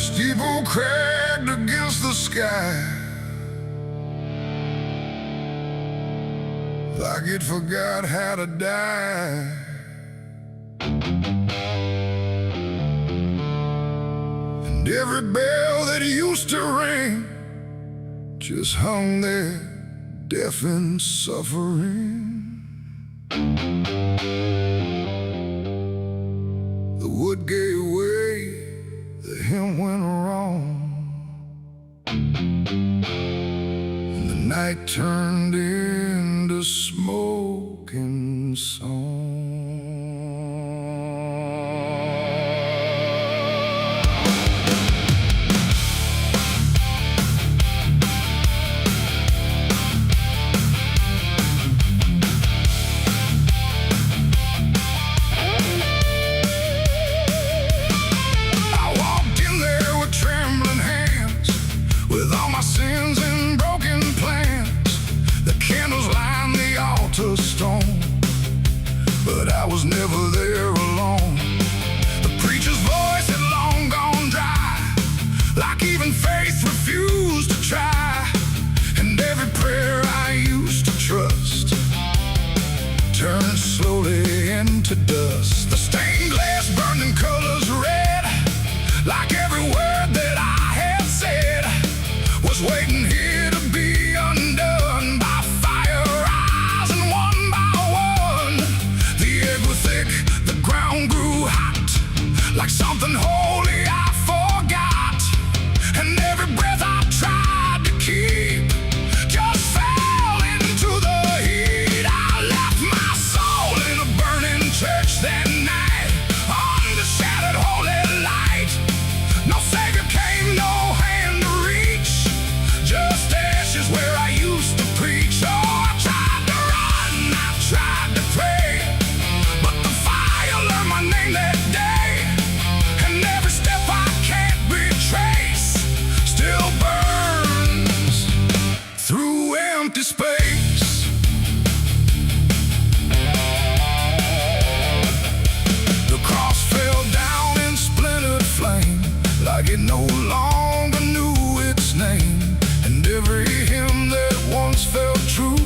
Steeple cracked against the sky, like it forgot how to die. And every bell that used to ring just hung there, deaf and suffering. The wood gave way, the hymn went wrong, and the night turned into smoking song. Stone, but I was never there alone. The preacher's voice had long gone dry, like even faith refused to try. And every prayer I used to trust turned slowly into dust. The stained glass burned in colors red, like every word that I had said was waiting here to be undone by fire. Grew hot, like something holy I forgot. And every breath I tried to keep just fell into the heat. I left my soul in a burning church that night, under shattered holy light. No savior came, no hand to reach, just ashes where I used to preach. Oh, I tried to run, I tried to pray, but the fire learned my name that day. And every step I can't retrace still burns through empty space. The cross fell down in splintered flame, like it no longer knew its name. And every hymn that once felt true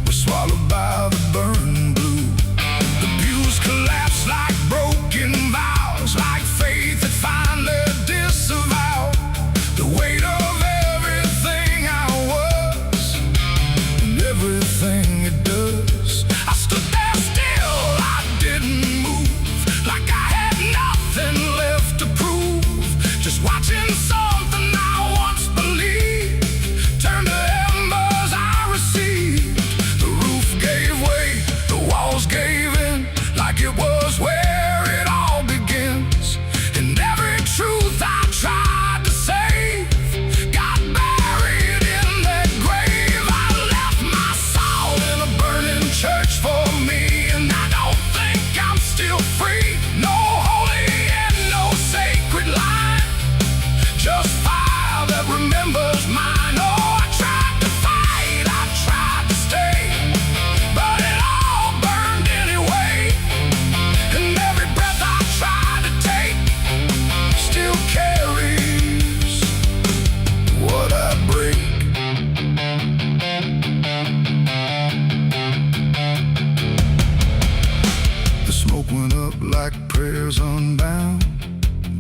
was swallowed by the burning blue. The pews collapsed like broken vows, like faith that finally disavowed the weight of everything I was and everything it does. I stood there still, I didn't move, like I had nothing left to prove, just watching something I once believed turn to embers I received. The roof gave way, the walls gave in, like it was where it all begins. And every truth I tried to save got buried in that grave. I left my soul in a burning church for me, and I don't think I'm still free. No holy and no sacred line, just fire that remembers mine. Oh, I tried to fight, I tried to stay, but it all burned anyway. And every breath I try to take still carries what I break. The smoke went up like prayers unbound,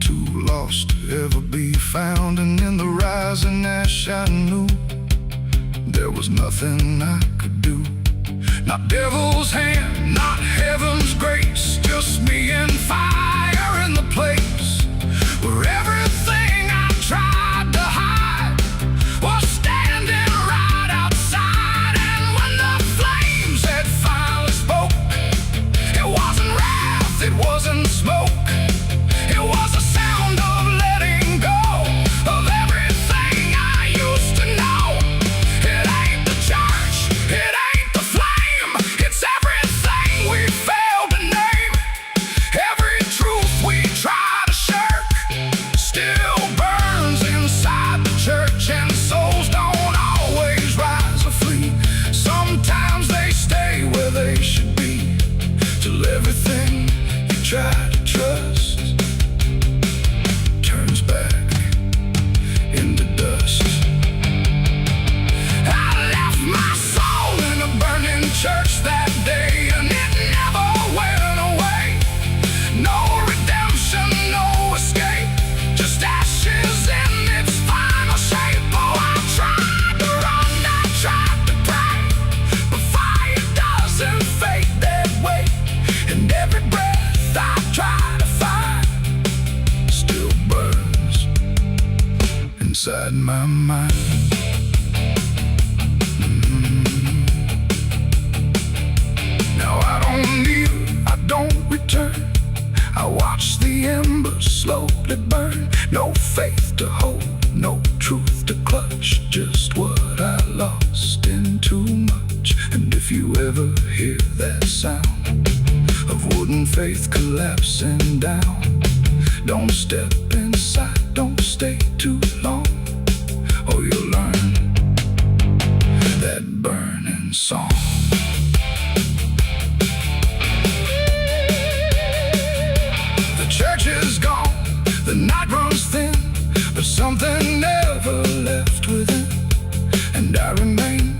too lost to ever be found. And in the rising ash I knew there was nothing I could do. Not devil's hand, not heaven's grace, just me and fire in the place where everything I tried to hide was standing right outside. And when the flames had finally spoke, it wasn't wrath, it wasn't smoke, it was a sound of letting go of everything I used to know. It ain't the church, it ain't the flame, it's everything we failed to name. Every truth we try to shirk still burns inside the church. And souls don't always rise or flee, sometimes they stay where they should be, till everything you try to trust turns back inside my mind. Now I don't kneel, I don't return. I watch the embers slowly burn. No faith to hold, no truth to clutch. Just what I lost in too much. And if you ever hear that sound of wooden faith collapsing down, don't step inside, don't stay too long, or you'll learn that burning song. The church is gone, the night runs thin, but something never left within. And I remain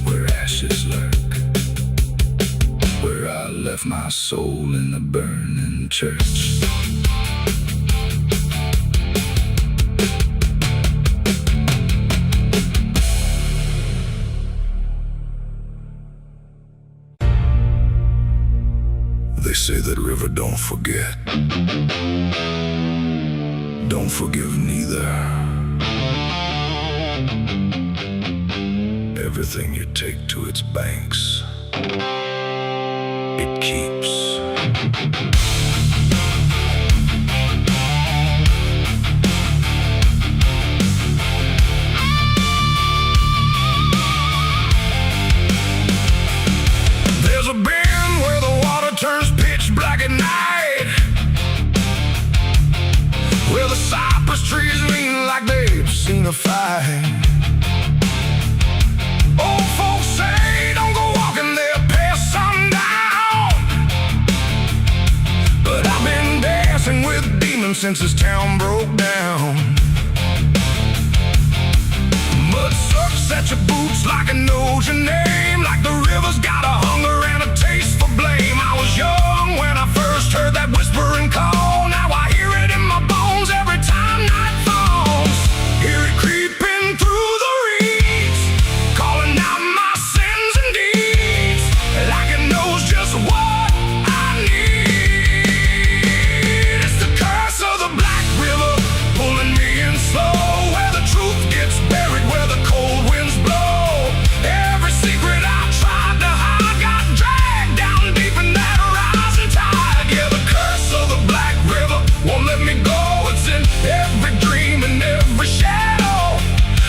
where ashes lurk, where I left my soul in the burning church. They say that river don't forget, don't forgive neither. Everything you take to its banks, it keeps. There's a bend where the water turns pitch black at night, where the cypress trees lean like they've seen a fight. Old folks say don't go walking there past sundown, but I've been dancing with demons since this town broke down. Mud sucks at your boots like it knows your name, like the river's got a hunger and a taste for blame. I was young when I first heard that whispering call. Now I hear it in my bones every time night falls. Hear it creeping through the reeds, calling out my sins and deeds, like it knows just what I need. It's the curse of the Black River, pulling me in slow, where the truth gets buried, where the cold winds blow. Every secret I tried to hide got dragged down deep in that rising tide. Yeah, the curse of the Black River won't let me go. It's in every dream and every shadow.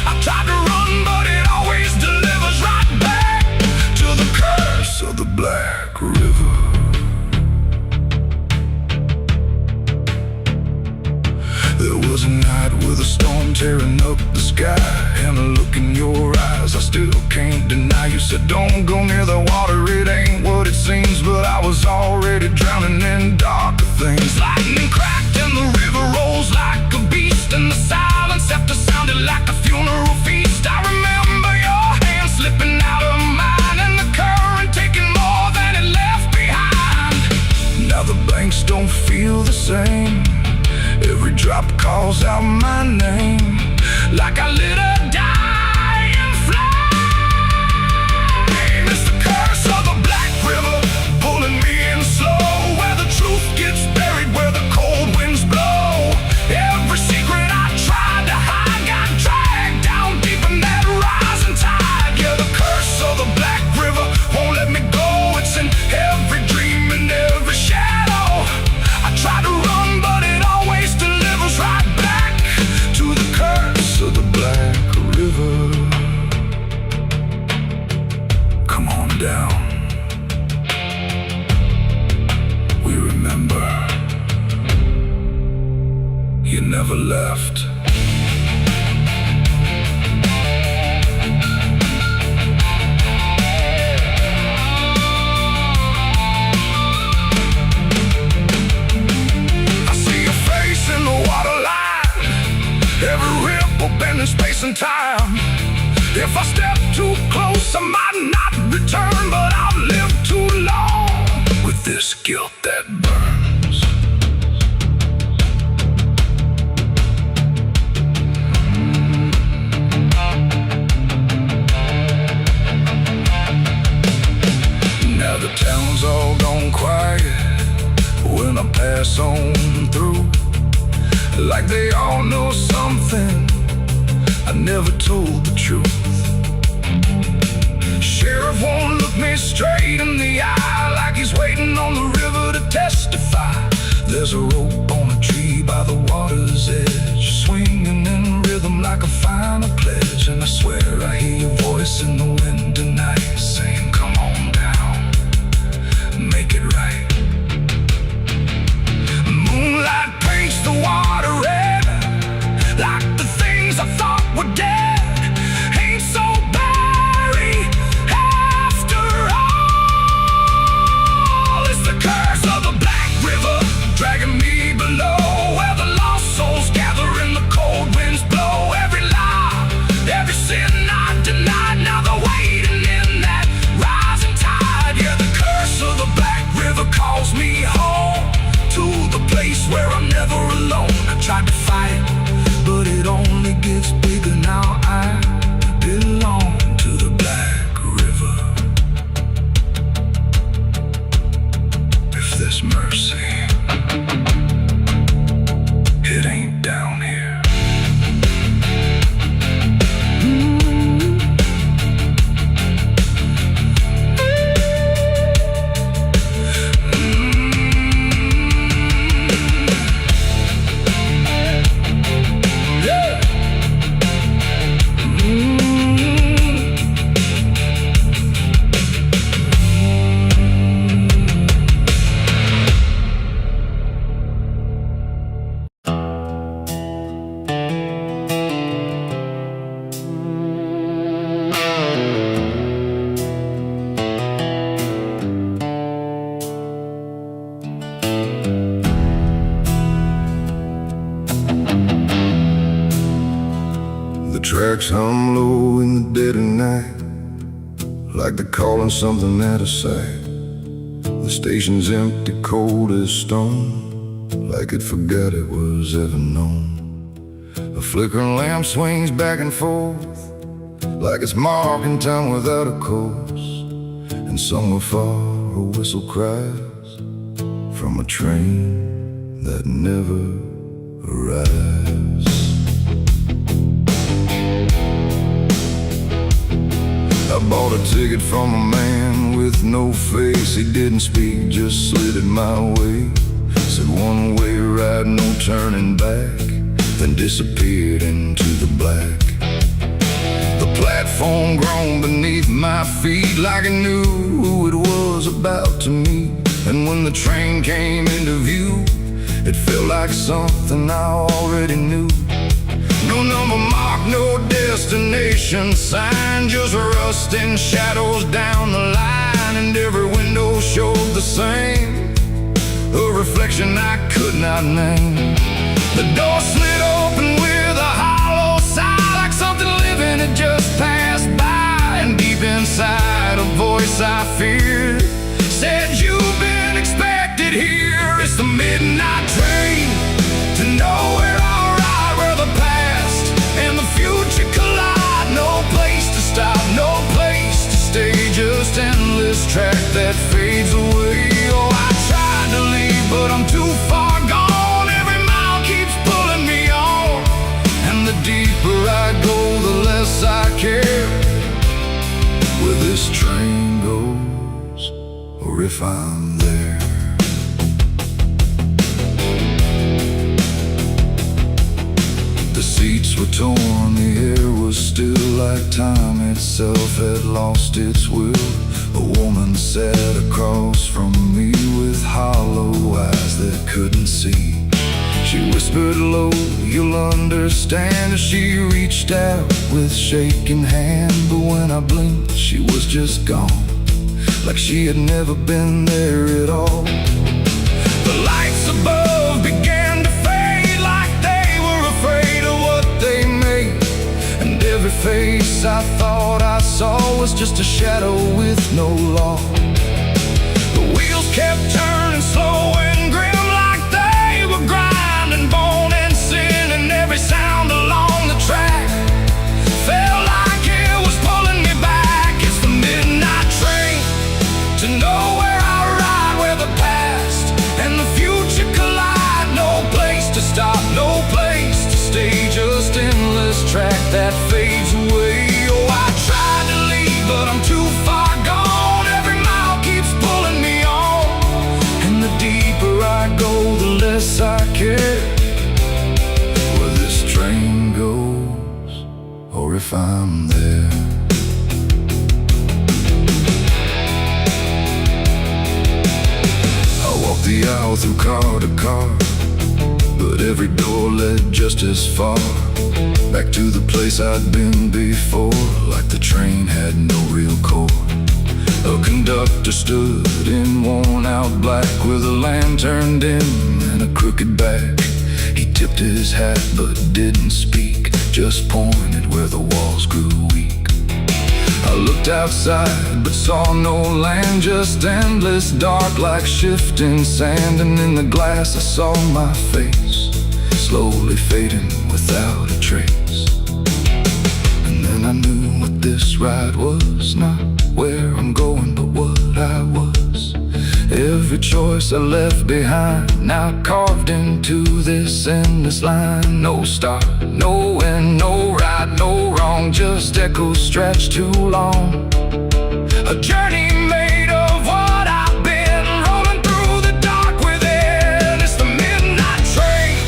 I tried to run, but it always delivers right back to the curse of the Black River. There was a night with a storm tearing up the sky, and a look in your eyes I still can't deny. You said don't go near the water, it ain't what it seems, but I was already drowning in darker things. Lightning cracked and the river rolls like a beast, and the silence after sounded like a funeral feast. I remember your hand slipping out of mine, and the current taking more than it left behind. Now the banks don't feel the same, every drop calls out my name, like I lit a dying flame. It's the curse of the Black River, pulling me in slow, where the truth gets buried, where the cold winds blow. Every secret I tried to hide got dragged down deep in that rising tide. Yeah, the curse of the Black River won't let me go. It's in every dream and every shadow. I try to run, but it always delivers right back to the curse of the Black River. Come on down, we remember you never left. I see your face in the waterline, every ripple bending space and time. If I step too close, I might not return, but I've lived too long with this guilt that burns. Now the town's all gone quiet when I pass on through, like they all know something I never told the truth. Sheriff won't look me straight in the eye, like he's waiting on the river to testify. There's a rope on a tree by the water's edge, swinging in rhythm like a final pledge. And I swear I hear your voice in the wind tonight, saying, come on down, make it right. Moonlight paints the water red, like the things I thought were dead ain't so buried after all. It's the curse of the Black River dragging me below, where the lost souls gather and the cold winds blow. Every lie, every sin I denied, now they're waiting in that rising tide. Yeah, the curse of the Black River calls me home, to the place where I'm never alone. I tried to fight it, but it only gets bigger now. I belong to the Black River. If there's mercy, it ain't down here. Tracks hum low in the dead of night, like they're calling something out of sight. The station's empty, cold as stone, like it forgot it was ever known. A flickering lamp swings back and forth, like it's marking time without a course. And somewhere far a whistle cries from a train that never arrives. I bought a ticket from a man with no face. He didn't speak, just slid it my way. Said one way ride, no turning back, then disappeared into the black. The platform groaned beneath my feet, like it knew who it was about to meet. And when the train came into view, it felt like something I already knew. No number mark, no destination sign, just rusting shadows down the line. And every window showed the same, a reflection I could not name. The door slid open with a hollow sigh, like something living had just passed by. And deep inside a voice I feared said, you've been expected here. It's the midnight train to nowhere. I'll ride where the past and the future collide. No place to stop, no place to stay, just endless track that fades away. Oh, I tried to leave, but I'm too far gone. Every mile keeps pulling me on, and the deeper I go, the less I care where this train goes, or if I'm there. The seats were torn, the air was still, like time itself had lost its will. A woman sat across from me with hollow eyes that couldn't see. She whispered low, you'll understand, as she reached out with shaking hand. But when I blinked, she was just gone, like she had never been there at all. The lights above began to fade, like they were afraid of what they made. And every face I thought I saw was just a shadow with no law. The wheels kept turning slow and grim, like they were grinding bone and sin. And every sound along the track felt like it was pulling me back. It's the midnight train to nowhere. I'll ride where the past and the future collide. No place to stop, no place to stay, just endless track that deeper I go, the less I care where this train goes, or if I'm there. I walk the aisle through car to car, but every door led just as far back to the place I'd been before, like the train had no real core. A conductor stood in worn-out black with a lantern dim and a crooked back. He tipped his hat but didn't speak, just pointed where the walls grew weak. I looked outside but saw no land, just endless dark like shifting sand. And in the glass I saw my face, slowly fading without a trace. And then I knew what this ride was, not where I'm going, but what I was. Every choice I left behind, now carved into this endless line. No start, no end, no right, no wrong, just echoes stretched too long. A journey made of what I've been, rolling through the dark within. It's the midnight train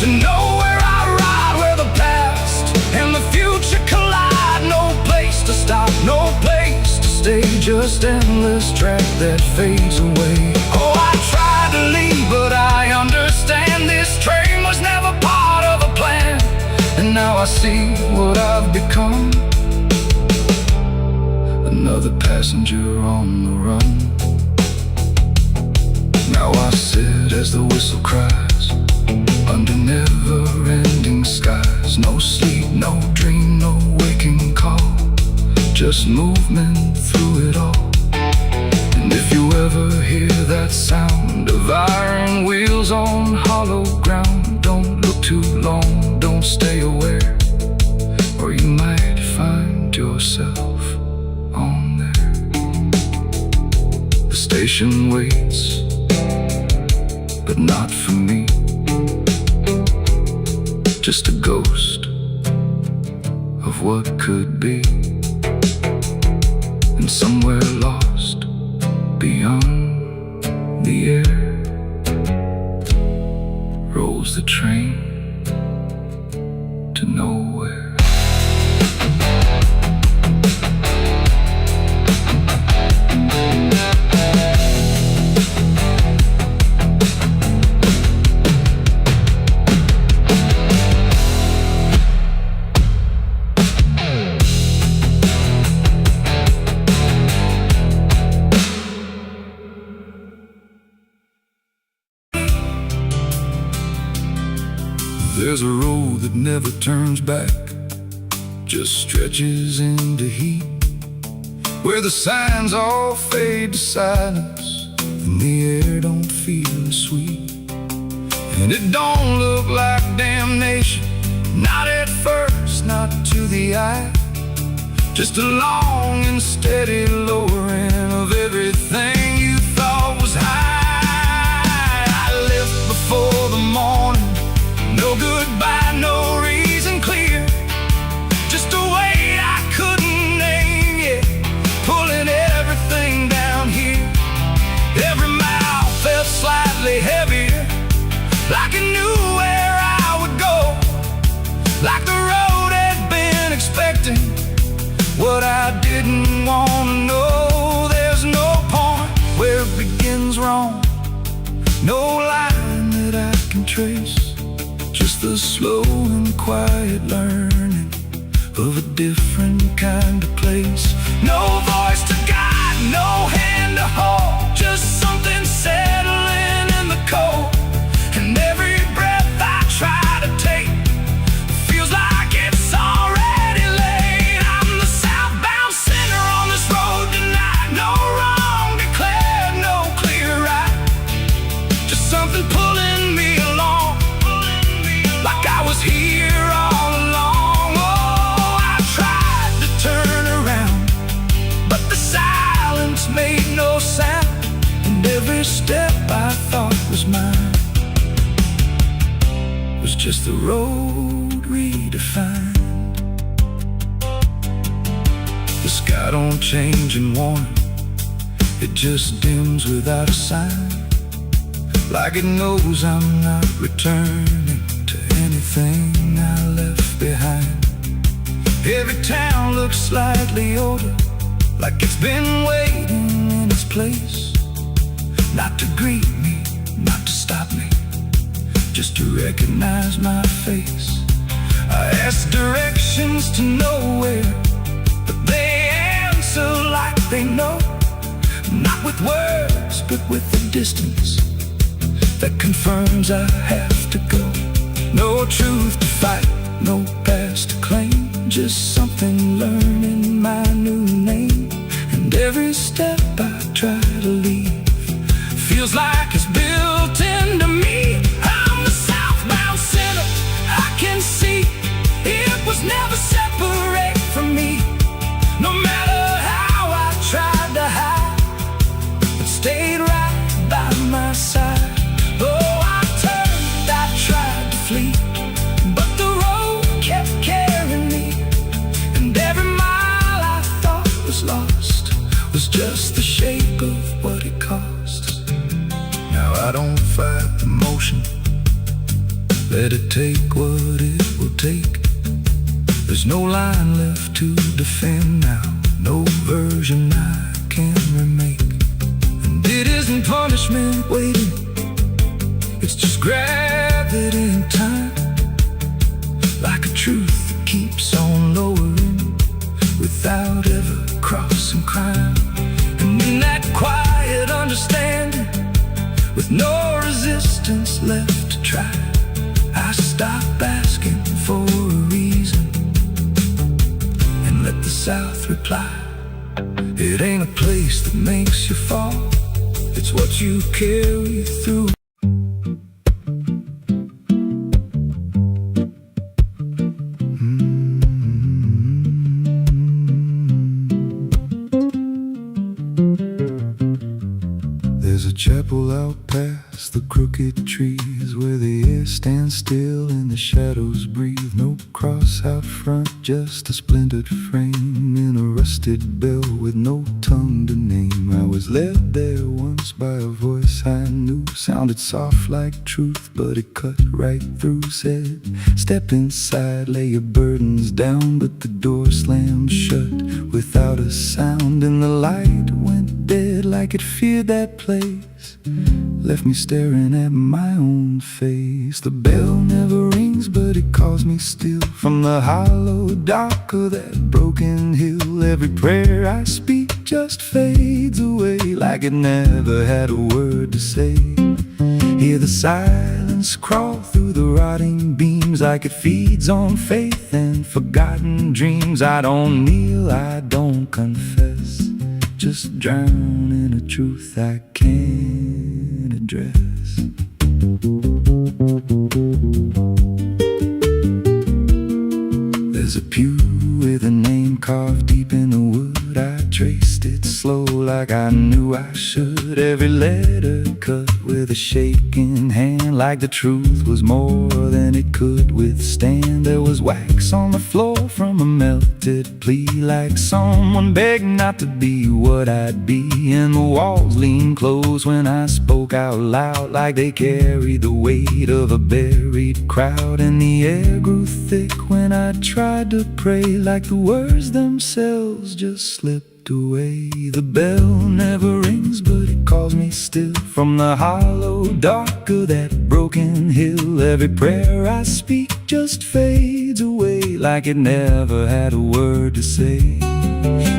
to nowhere I ride, where the past and the future collide. No place to stop, no place to stay, just endless track that fades away. Oh, I tried to leave, but I understand this train was never part of a plan. And now I see what I've become, another passenger on the run. Now I sit as the whistle cries, under never-ending skies. No sleep, no dream, no waking call, just movement through it all. And if you ever hear that sound of iron wheels on hollow ground, don't look too long, don't stay aware, or you might find yourself on there. The station waits, but not for me, just a ghost of what could be. And somewhere lost beyond the air rolls the train to nowhere. There's a road that never turns back, just stretches into heat, where the signs all fade to silence and the air don't feel as sweet. And it don't look like damnation, not at first, not to the eye, just a long and steady lowering of everything you thought was high. I left before the morning, no goodbye, no reason clear, just a weight I couldn't name yet, pulling everything down here. Every mile felt slightly heavier, like it knew where I would go, like the road had been expecting what I didn't want to know. There's no point where it begins wrong, no line that I can trace, just the slow and quiet learning of a different kind of place. No voice to guide, no hand to hold, just something settling in the cold. And every breath I try to take feels like it's already late. I'm the southbound sinner on this road tonight, no wrong declared, no clear right, just something pulling me along, like I was here all along. Oh, I tried to turn around, but the silence made no sound, and every step I thought was mine was just the road redefined. The sky don't change in warning, it just dims without a sign. like it knows I'm not returning to anything I left behind. Every town looks slightly older, like it's been waiting in its place, not to greet me, not to stop me, just to recognize my face. I ask directions to nowhere, but they answer like they know, not with words, but with the distance that confirms I have to go. No truth to fight, no past to claim, just something learning my new name. And every step I try to leave feels like it's built into me. I'm the southbound sinner, I can see it was never separate from me. No matter how I tried to hide, it stayed right by my side. Oh, I turned, I tried to flee, but the road kept carrying me. And every mile I thought was lost was just the shape of what it cost. Now I don't fight the motion, let it take what it will take. There's no line left to defend now, no version I can remake. And it isn't punishment waiting, it's just gravity in time, like a truth that keeps on lowering without ever crossing crime. And in that quiet understanding, with no resistance left to try, I stop asking for a reason and let the South reply. It ain't a place that makes you fall, it's what you carry through. There's a chapel out past the crooked trees, where the air stands still and the shadows breathe. No cross out front, just a splintered frame in a rusted bell with no tongue to name. I was led there once by a voice I knew, sounded soft like truth, but it cut right through. Said, step inside, lay your burdens down, but the door slammed shut without a sound. And the light went dead like it feared that place, left me staring at my own face. The bell never rings, but it calls me still from the hollow dark of that broken hill. Every prayer I speak just fades away, like it never had a word to say. Hear the silence crawl through the rotting beams, like it feeds on faith and forgotten dreams. I don't kneel, I don't confess, just drown in a truth I can't address. There's a pew with a name carved deep in the wood. I traced it slow like I knew I should. Every letter cut with a shaking hand, like the truth was more than it could withstand. There was wax on the floor from a melted plea, like someone begged not to be what I'd be. And the walls leaned close when I spoke out loud, like they carried the weight of a buried crowd. And the air grew thick when I tried to pray, like the words themselves just slipped away. The bell never rings, but it calls me still from the hollow dark of that broken hill. Every prayer I speak just fades away, like it never had a word to say.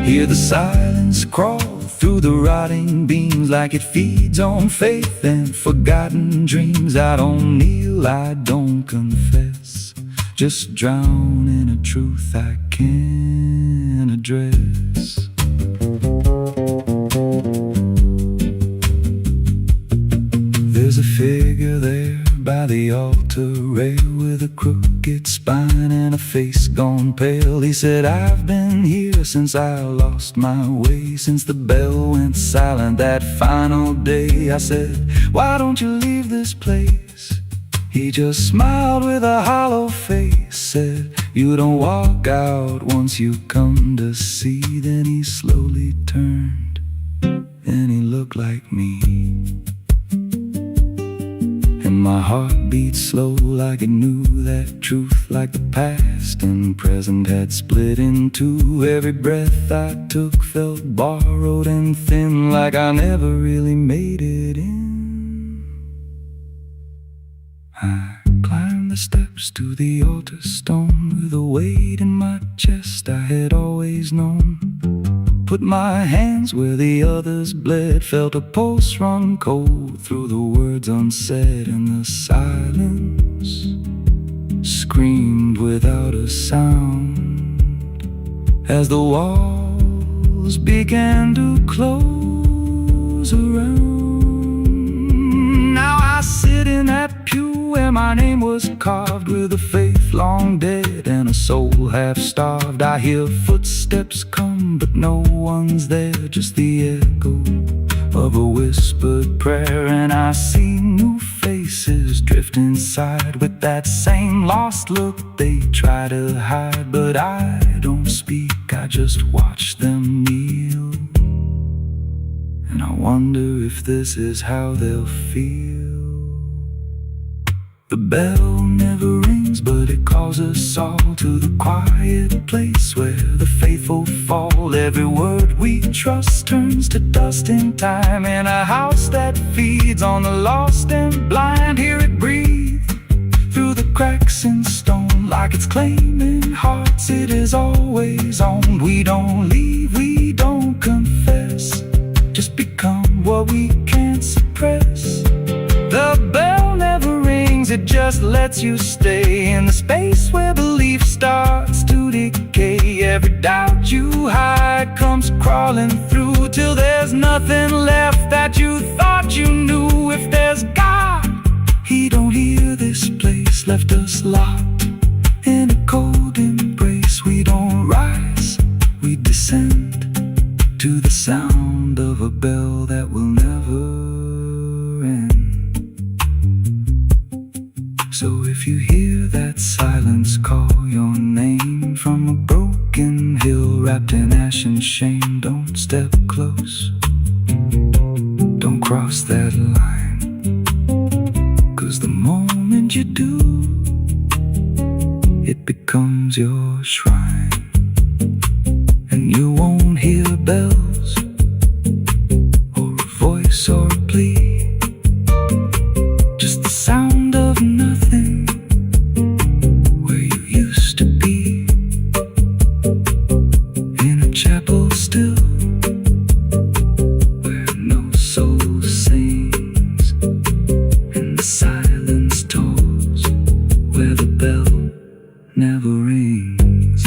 Hear the silence crawl through the rotting beams, like it feeds on faith and forgotten dreams. I don't kneel, I don't confess, just drown in a truth I can't address. There's a figure there by the altar rail, with a crooked spine and a face gone pale. He said, I've been here since I lost my way, since the bell went silent that final day. I said, why don't you leave this place? He just smiled with a hollow face, said, you don't walk out once you come to see. Then he slowly turned and he looked like me. my heart beat slow like it knew that truth, like the past and present had split in two. Every breath I took felt borrowed and thin, like I never really made it in. I climbed the steps to the altar stone with a weight in my chest I had always known. Put my hands where the others bled, felt a pulse run cold through the words unsaid, and the silence screamed without a sound as the walls began to close around. Now I sit in that pew where my name was carved, with a faith long dead and a soul half starved. I hear footsteps come, but no one's there, just the echo of a whispered prayer. And I see new faces drift inside with that same lost look they try to hide. But I don't speak, I just watch them kneel, and I wonder if this is how they'll feel. The bell never rings, but it calls us all to the quiet place where the faithful fall. Every word we trust turns to dust in time, in a house that feeds on the lost and blind. Hear it breathe through the cracks in stone, like it's claiming hearts it is always owned. We don't leave, we don't confess, just become what we can't suppress. The bell never rings, it just lets you stay in the space where belief starts to decay. Every doubt you hide comes crawling through, till there's nothing left that you thought you knew. If there's God, He don't hear this place, left us locked in a cold embrace. We don't rise, we descend to the sound of a bell that will never end. So if you hear that silence call your name from a broken hill wrapped in ash and shame, don't step close, don't cross that line, 'cause the moment you do, it becomes your shrine. And you won't hear bells or a voice or a plea, just the sound of nothing where you used to be, in a chapel still where no soul sings, and the silence tolls where the bell never rings.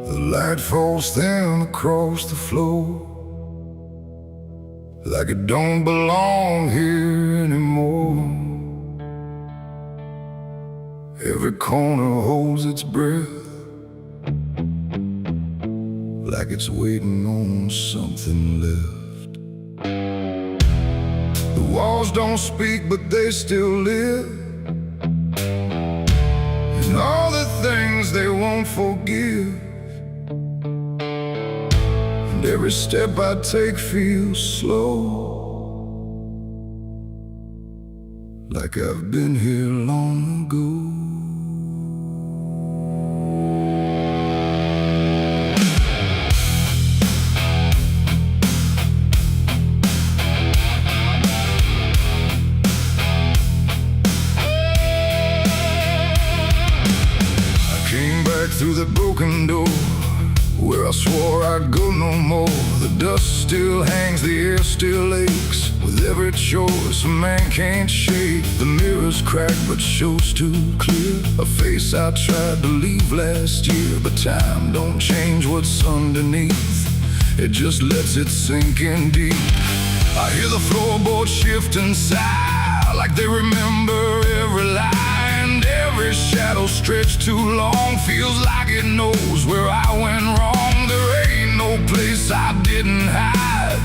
The light falls thin across the floor, like it don't belong here anymore. Every corner holds its breath, like it's waiting on something left. The walls don't speak, but they still live, and all the things they won't forgive. And every step I take feels slow, like I've been here long ago. Through the broken door, where I swore I'd go no more. The dust still hangs, the air still aches, with every choice a man can't shake. The mirror's cracked but shows too clear a face I tried to leave last year. But time don't change what's underneath, it just lets it sink in deep. I hear the floorboards shift and sigh, like they remember every lie. Every shadow stretched too long feels like it knows where I went wrong. There ain't no place secrets I didn't hide,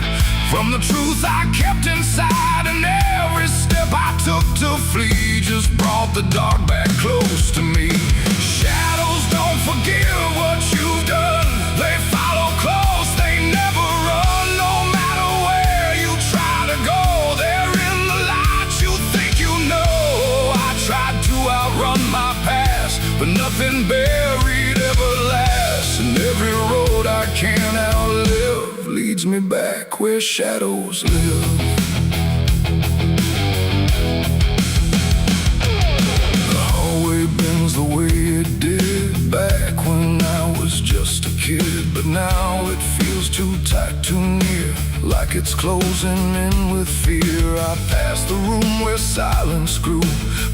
from the truth I kept inside. And every step I took to flee just brought the dark back close to me. Shadows don't forgive what you've done. They follow close, they never run. No matter where you try to go, they're in the light you think you know. I tried to outrun my past, but nothing buried ever lasts. And every road I can't outlive leads me back where shadows live. The hallway bends the way it did back when I was just a kid, but now it feels too tight, too near, like it's closing in with fear. I pass the room where silence grew,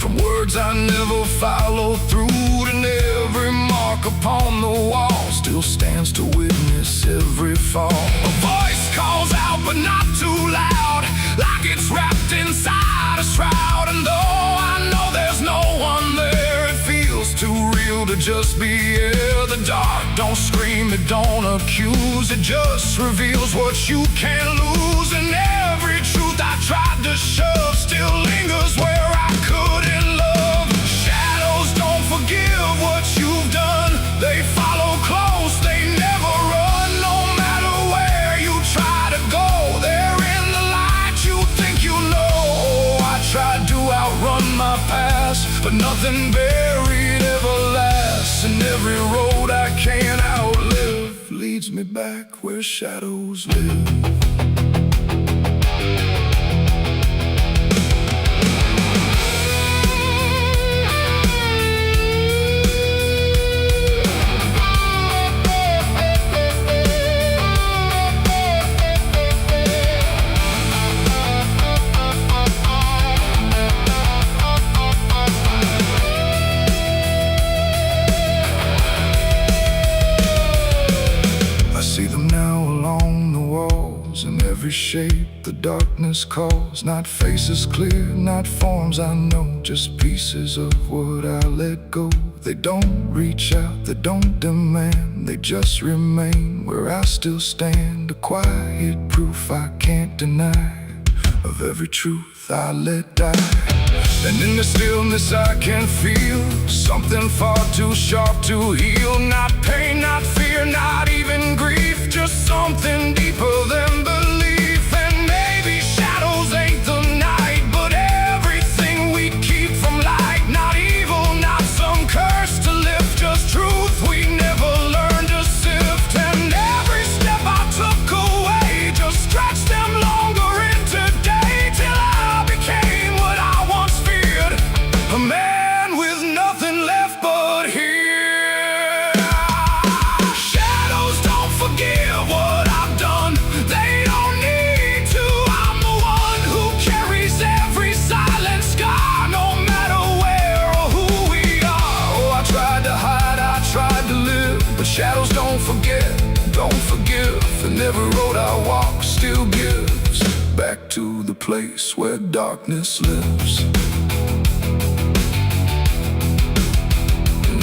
from words I never followed through. And every mark upon the wall still stands to witness every fall. A voice calls out but not too loud, like it's wrapped inside a shroud. And though I know there's no one there, it feels too real to just be here. The dark don't scream, it don't accuse, it just reveals what you can't lose. And every truth I tried to shove still lingers where I couldn't love. Shadows don't forgive what you've done. They follow close, they never run. No matter where you try to go, they're in the light you think you know. I tried to outrun my past, but nothing buried ever lasts. And every road I can't outlive leads me back where shadows live. In every shape the darkness calls, not faces clear, not forms I know, just pieces of what I let go. They don't reach out, they don't demand, they just remain where I still stand. A quiet proof I can't deny of every truth I let die. And in the stillness I can feel something far too sharp to heal. Not pain, not fear, not even grief, just something deeper than belief. And maybe shadows ain't the night, but everything we keep from light. Not evil, not some curse to lift, just truth we never learned to sift. And every step I took away just stretched them longer into day, till I became what I once feared, a man with nothing left but here. Shadows don't forgive what I've done, they don't need to. I'm the one who carries every silent scar, no matter where or who we are. Oh, I tried to hide, I tried to live, but shadows don't forget, don't forgive. And every road I walk still gives back to the place where darkness lives.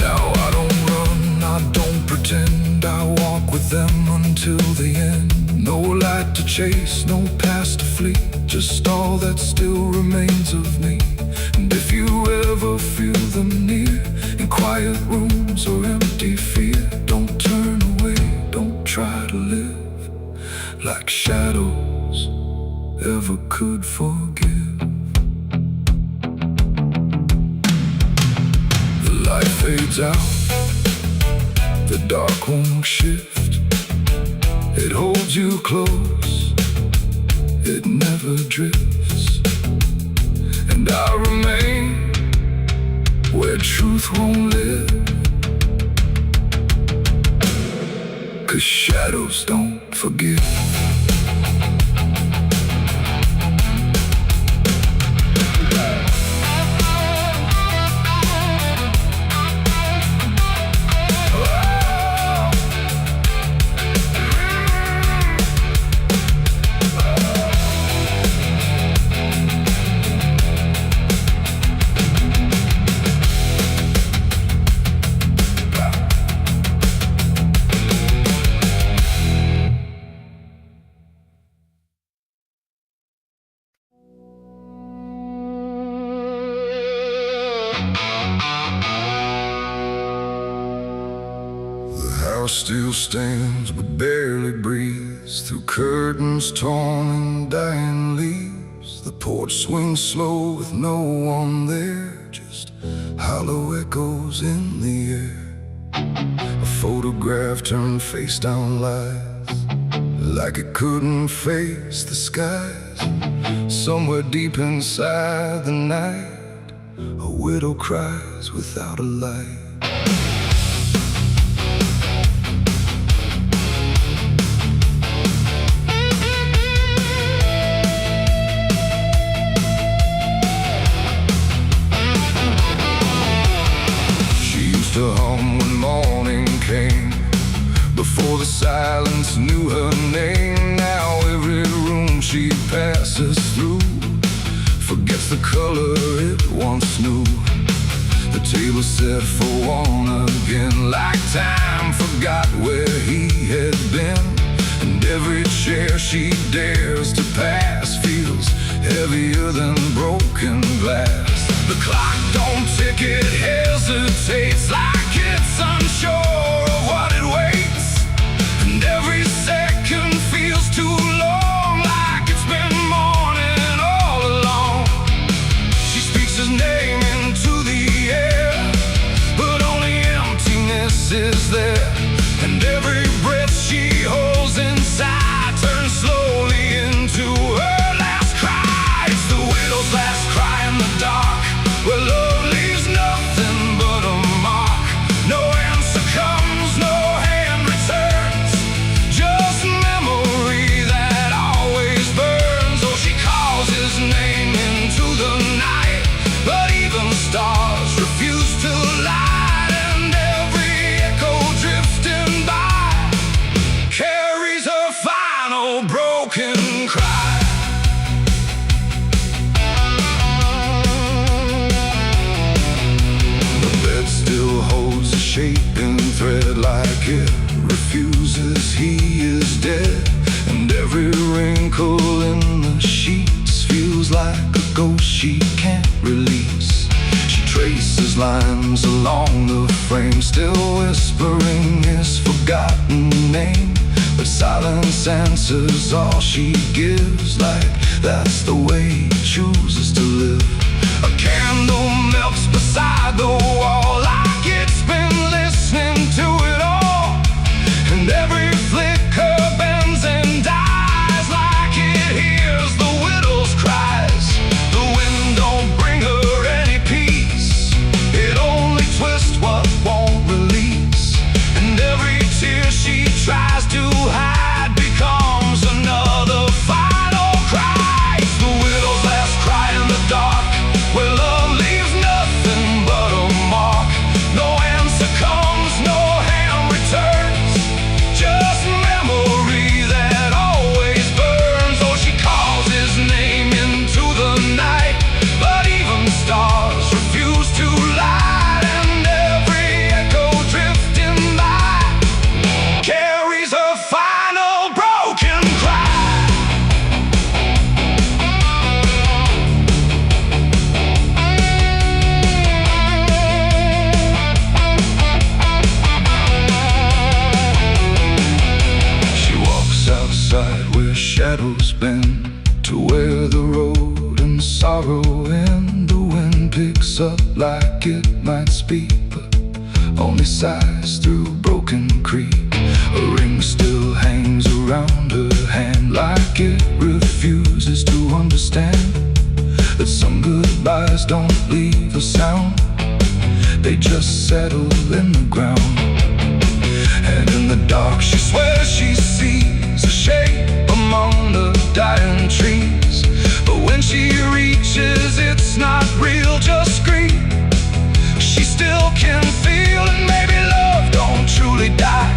Now I don't run, I don't pretend, I walk with them until the end. No light to chase, no past to flee, just all that still remains of me. And if you ever feel them near, in quiet rooms or empty fear, don't turn away, don't try to live like shadows ever could forgive. Light fades out, the dark won't shift. It holds you close, it never drifts. And I remain where truth won't live, 'cause shadows don't forgive. house still stands but barely breathes through curtains torn and dying leaves. The porch swings slow with no one there, just hollow echoes in the air. A photograph turned face down lies, like it couldn't face the skies. Somewhere deep inside the night, a widow cries without a light. To hum when morning came, before the silence knew her name. Now every room she passes through forgets the color it once knew. The table set for one again, like time forgot where he had been. And every chair she dares to pass feels heavier than broken glass. The clock don't tick, it hesitates, like it's unsure of what it waits. And every second feels too long, like it's been mourning all along. She speaks his name into the air, but only emptiness is there. And every breath she holds inside turns slowly into her last cry. It's the widow's last cry in the dark, where love leaves nothing but a mark. No answer comes, no hand returns, just memory that always burns. Oh, she calls his name into the night, but even stars refuse to light. And every echo drifting by carries her final broken cry. Still holds a shaping thread, like it refuses he is dead. And every wrinkle in the sheets feels like a ghost she can't release. She traces lines along the frame, still whispering his forgotten name. But silence answers all she gives, like that's the way he chooses to live. A candle melts beside the wall, like it's been listening to it all. And every flicker bends and dies, like it hears the widow's cries. The wind don't bring her any peace, it only twists what won't release. And every tear she tries to hide becomes another final cry. It's the widow's last cry in the dark, where love leaves nothing but a mark. No answer comes, no hand returns, just memory that always burns. Oh, she calls his name into the night, but even stars refuse to light. And every echo drifting by carries her final broken cry. She walks outside where shadows bend, to where the road and sorrow end. The wind picks up like it might speak, but only sighs through broken creek. A ring still hangs around her hand, like it refuses to understand that some goodbyes don't leave a sound, they just settle in the ground. And in the dark she swears she sees a shape among the dying trees. But when she reaches, it's not real, just grief. She still can feel, and maybe love don't truly die,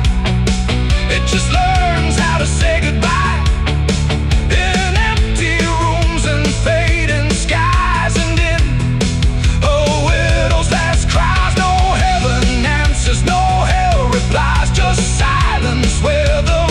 it just learns how to say goodbye. In empty rooms and fading skies, and in a widow's last cries, no heaven answers, no hell replies, just silence where the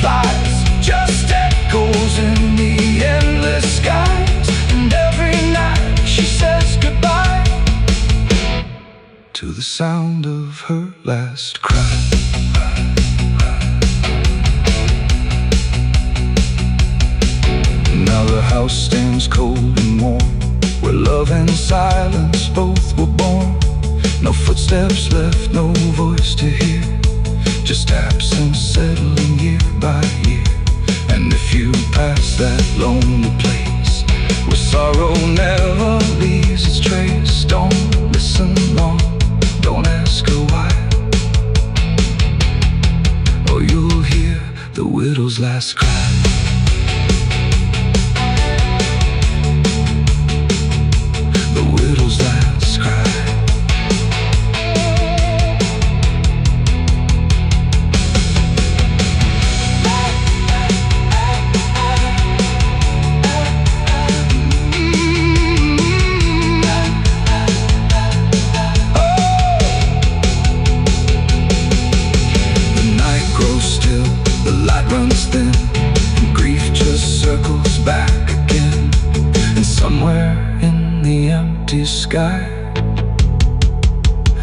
flies, just echoes in the endless skies. And every night she says goodbye to the sound of her last cry. Now the house stands cold and warm, where love and silence both were born. No footsteps left, no voice to hear, just absence settling year by year. And if you pass that lonely place where sorrow never leaves its trace, don't listen long, don't ask her why, or you'll hear the widow's last cry. The widow's last cry. Runs thin, and grief just circles back again. And somewhere in the empty sky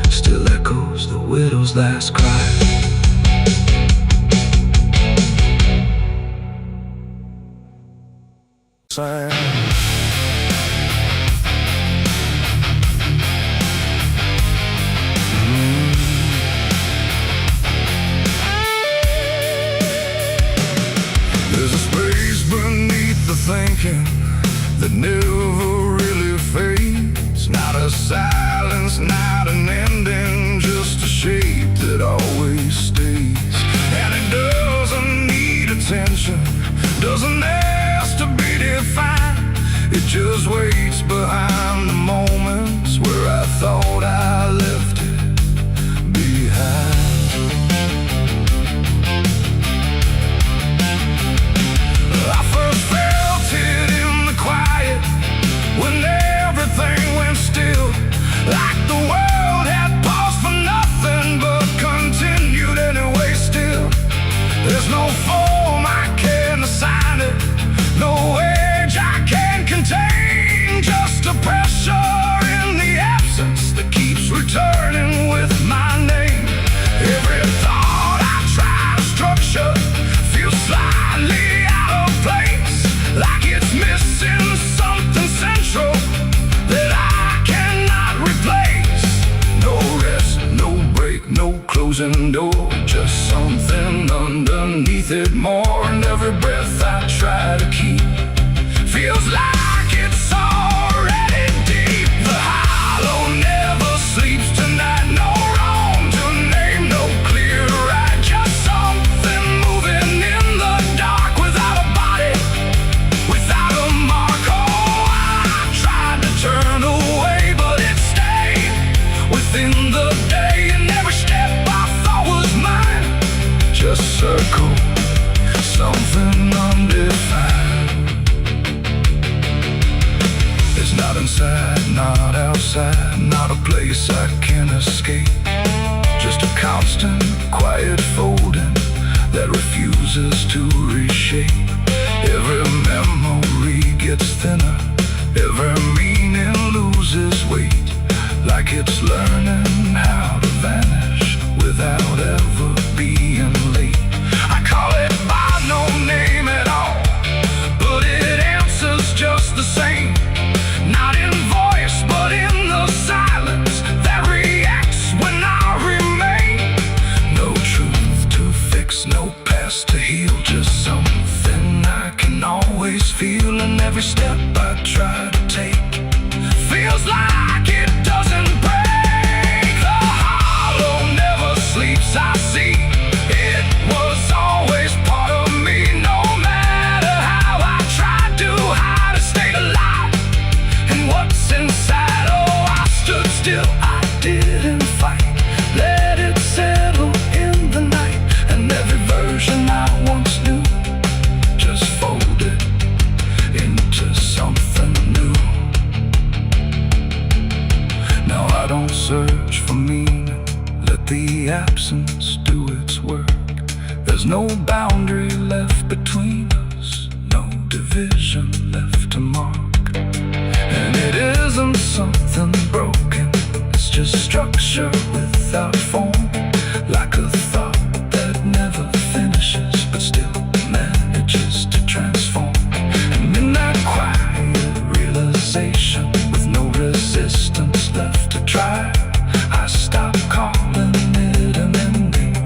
still echoes the widow's last cry. There's a space beneath the thinking that never really fades. Not a silence, not an ending, just a shape that always stays. And it doesn't need attention, doesn't ask to be defined. It just waits behind the moments where I thought I left it behind. I first felt it in the quiet, when everything went still, like the world had paused for nothing but continued anyway still. There's no form I can assign it, no age I can contain, just a pressure in the absence that keeps returning with my name. Every thought I try to structure feels slightly place, like it's missing something central that I cannot replace. No rest, no break, no closing door, just something underneath it more. And every breath I try to keep feels like it's already deep. The hollow never sleeps tonight, no wrong to name, no clear right, just something moving in the dark without a body, without a mark. Oh, I tried to turn away, but it stayed within the day. And every step I thought was mine just circled something undefined. It's not inside, not outside, not a place I can escape, just a constant, quiet folding that refuses to reshape. Every memory gets thinner, every meaning loses weight, like it's learning how to vanish without ever being late. I call it by no name at all, but it answers just the same. Not in voice, but in the silence that reacts when I remain. No truth to fix, no past to heal, just something I can always feel. And every step I try to take feels like it doesn't break. The hollow never sleeps, I see. It was always part of me, no matter how I tried to hide, it stayed alive. And what's inside, oh, I stood still, I didn't fight, let it settle in the night. And every version I once knew just folded into something new. Now I don't search for meaning, let the absence do its work. There's no boundary left between us, no division left to mark. And it isn't something broken, it's just structure without form, like a thought that never finishes but still manages to transform. And in that quiet realization, with no resistance left to try, I stop calling it an ending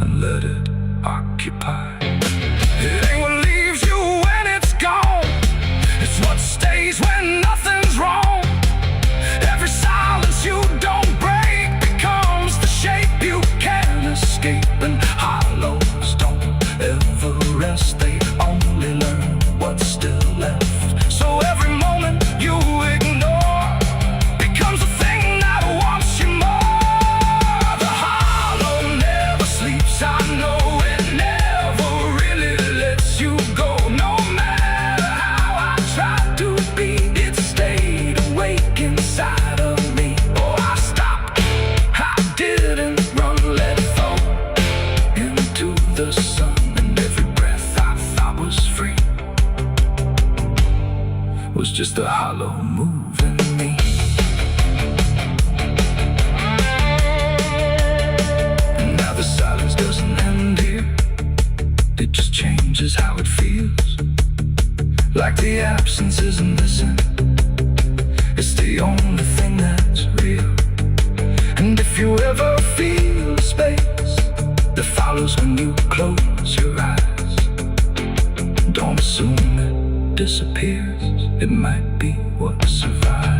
and let it occupy. It ain't what leaves you when it's gone, it's what stays when nothing's wrong. Every silence you don't break becomes the shape you can't escape. And hollows don't ever rest, they only learn what's still left. So every moment you ignore becomes a thing that wants you more. The hollow never sleeps, I know it never really lets you go. No matter how I tried to beat it, stayed awake inside of me. Oh, I stopped, I didn't run, let it fall into the sun. And every breath I thought was free was just a hollow move in me. And now the silence doesn't end here, it just changes how it feels. Like the absence isn't missing, it's the only thing that's real. And if you ever feel the space that follows when you close your eyes, don't assume it disappears, it might be what survives.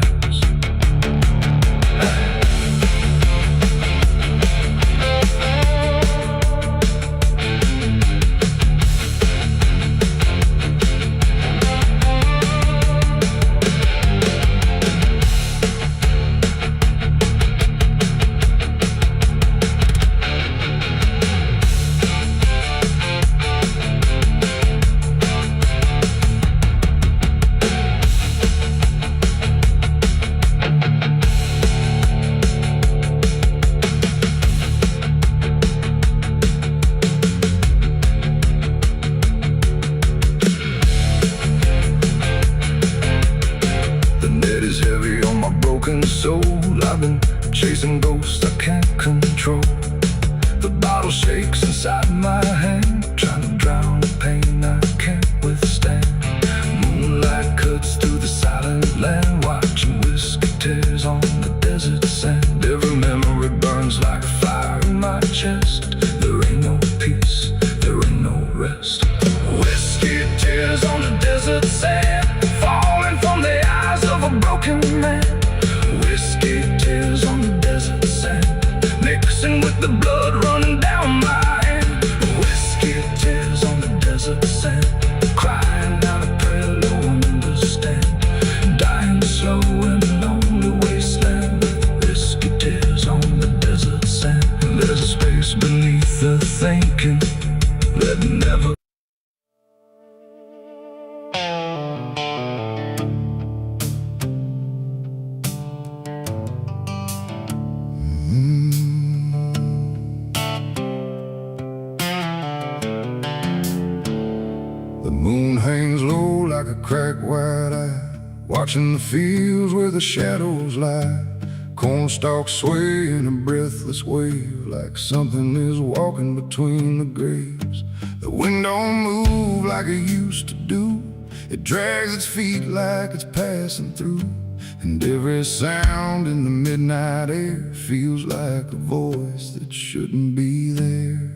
Soul, I've been chasing ghosts I can't control. The bottle shakes inside my hand, trying to drown the pain I can't withstand. Moonlight cuts through the silent land, watching whiskey tears on the desert sand. Every memory burns like a fire in my chest. There ain't no peace, there ain't no rest. Whiskey tears on the desert sand, falling from the eyes of a broken man. Whiskey tears on the desert sand, mixing with the blood running down my hand. Whiskey tears on the desert sand, crying out a prayer no one understands. Dying slow in a lonely wasteland. Whiskey tears on the desert sand. There's a space beneath the thinking that never. The moon hangs low like a cracked white eye, watching the fields where the shadows lie. Corn stalks sway in a breathless wave, like something is walking between the graves. The wind don't move like it used to do, it drags its feet like it's passing through. And every sound in the midnight air feels like a voice that shouldn't be there.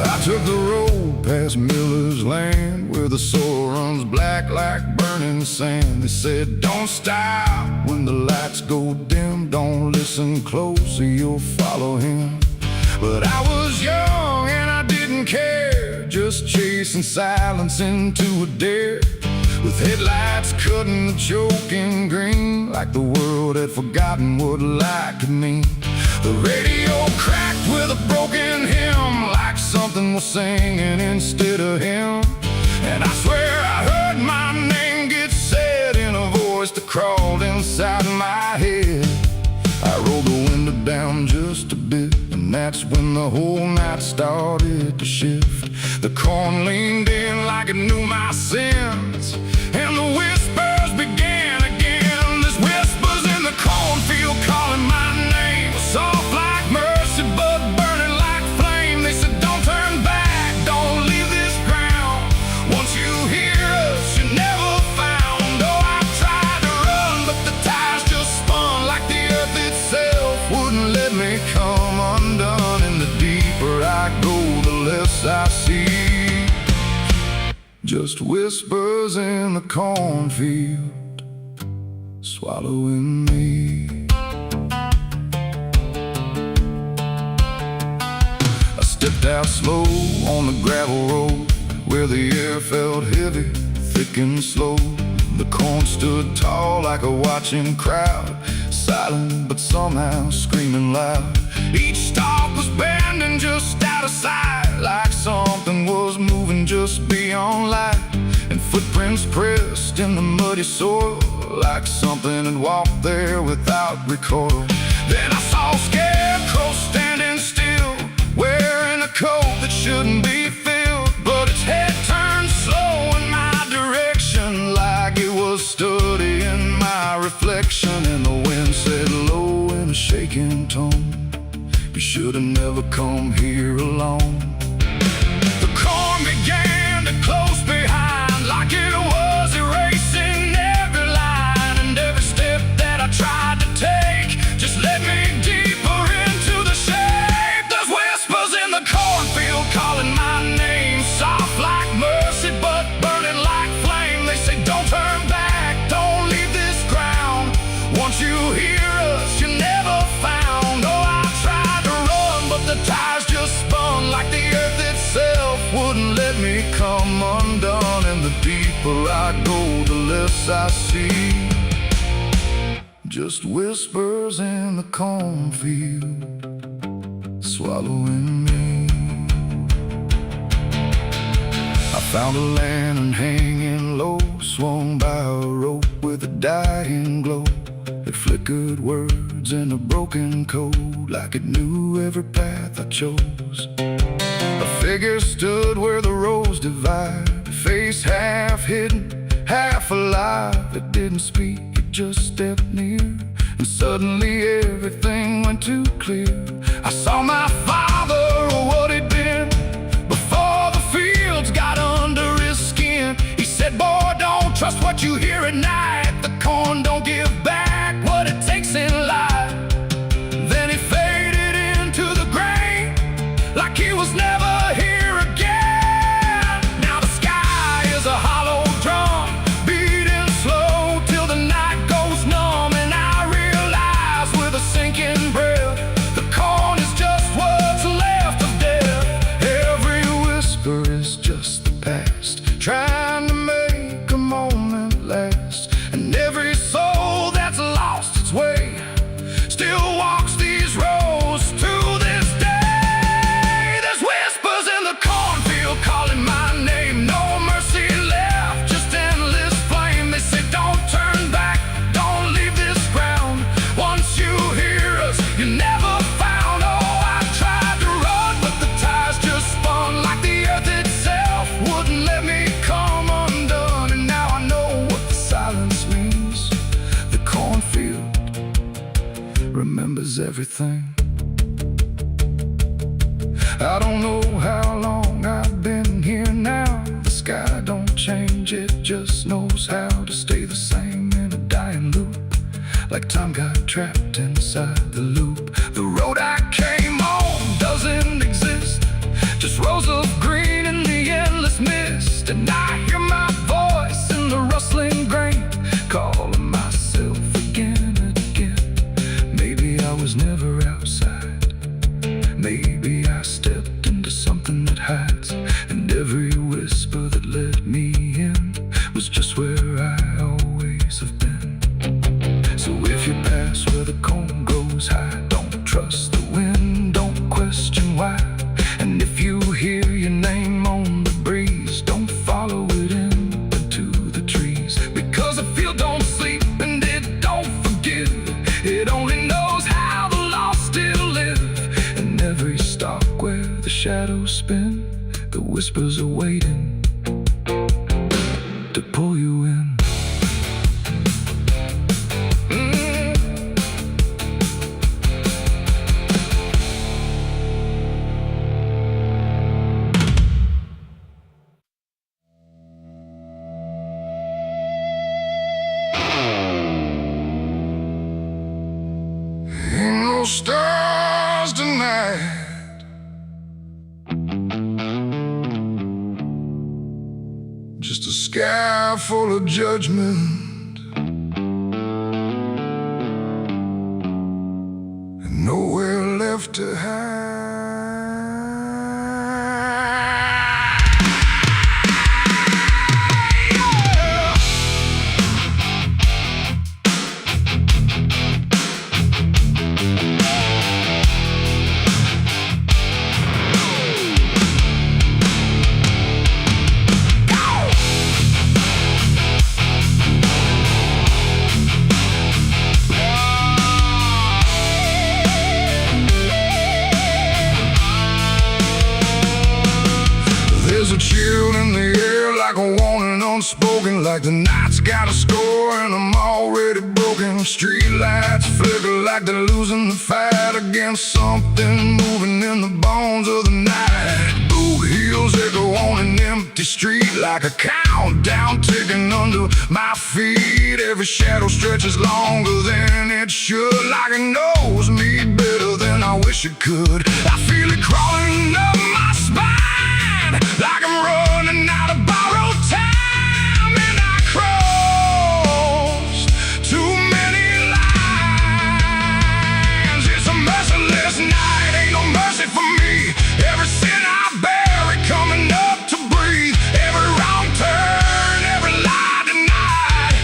I took the road past Miller's land, where the soil runs black like burning sand. They said, don't stop when the lights go dim, don't listen close or you'll follow him. But I was young and I didn't care, just chasing silence into a dare. With headlights cutting the choking green, like the world had forgotten what light could mean. The radio cracked with a broken hymn, like something was singing instead of him. And I swear I heard my name get said in a voice that crawled inside my head. I rolled the window down just a bit, and that's when the whole night started to shift. The corn leaned in like it knew my sins, and the whispers began again. There's whispers in the cornfield calling my name, soft like mercy but burning like flame. They said don't turn back, don't leave this ground. Once you hear us, you're never found. Oh, I tried to run, but the tires just spun like the earth itself wouldn't let me come undone. And the deeper I go, the less I see. Just whispers in the cornfield, swallowing me. I stepped out slow on the gravel road, where the air felt heavy, thick and slow. The corn stood tall like a watching crowd, silent but somehow screaming loud. Each stalk was bending just out of sight, like something was moving just beyond light. And footprints pressed in the muddy soil, like something had walked there without recoil. Then I saw a scarecrow standing still, wearing a coat that shouldn't be filled, but its head turned slow in my direction, like it was studying my reflection. And the wind said low in a shaking tone, you should have never come here alone. The corn began to close behind, like it was erasing every line. And every step that I tried to take just led me deeper into the shade. There's whispers in the cornfield calling my name, soft like mercy but burning like flame. They say don't turn back, don't leave this ground. Once you hear us, you're never found. Oh, I tried to run, but the tires just spun like the earth itself wouldn't let me come undone. And the deeper I go, the less I see. Just whispers in the cornfield, swallowing me. I found a lantern hanging low, swung by a rope with a dying glow. It flickered words in a broken code, like it knew every path I chose. A figure stood where the roads divide, face half hidden, half alive. It didn't speak, it just stepped near, and suddenly everything went too clear. I saw my father, or what he'd been, before the fields got under his skin. He said, boy, don't trust what you hear at night. The corn don't give back what it takes in life. Then he faded into the grain, like he was never here again. Now the sky is a hollow drum, beating slow till the night goes numb. And I realize with a sinking breath, the corn is just what's left of death. Every whisper is just the past, trying to make a moment last. And every soul that's lost its way still walks these roads to this day. There's whispers in the cornfield calling my name, no mercy left, just endless flame. They say don't turn back, don't leave this ground. Once you hear us, you're never found. Oh, I tried to run, but the tires just spun like the earth itself wouldn't let me come undone. And now I know what the silence means. The cornfield remembers everything. I don't know how long I've been here now. The sky don't change, it just knows how to stay the same in a dying loop, like time got trapped inside the loop. The road I came on doesn't exist, just rows of green in the endless mist. And I hear my voice in the rustling grain, calling myself again and again. Maybe I was never outside, maybe I stepped into something that hides. And every whisper that led me in was just where I always have been. So if you pass where the corn grows high, don't trust the wind, don't question why. And if you whispers are waiting to pull you in. Ain't no stars tonight, just a sky full of judgment, and nowhere left to hide. There's a chill in the air, like a warning unspoken, like the night's got a score and I'm already broken. Street lights flicker like they're losing the fight against something moving in the bones of the night. Boot heels echo on an empty street like a countdown ticking under my feet. Every shadow stretches longer than it should, like it knows me better than I wish it could. I feel it crawling up my spine, like I'm running out of borrowed time, and I crossed too many lines. It's a merciless night, ain't no mercy for me. Every sin I bury coming up to breathe, every wrong turn, every lie denied.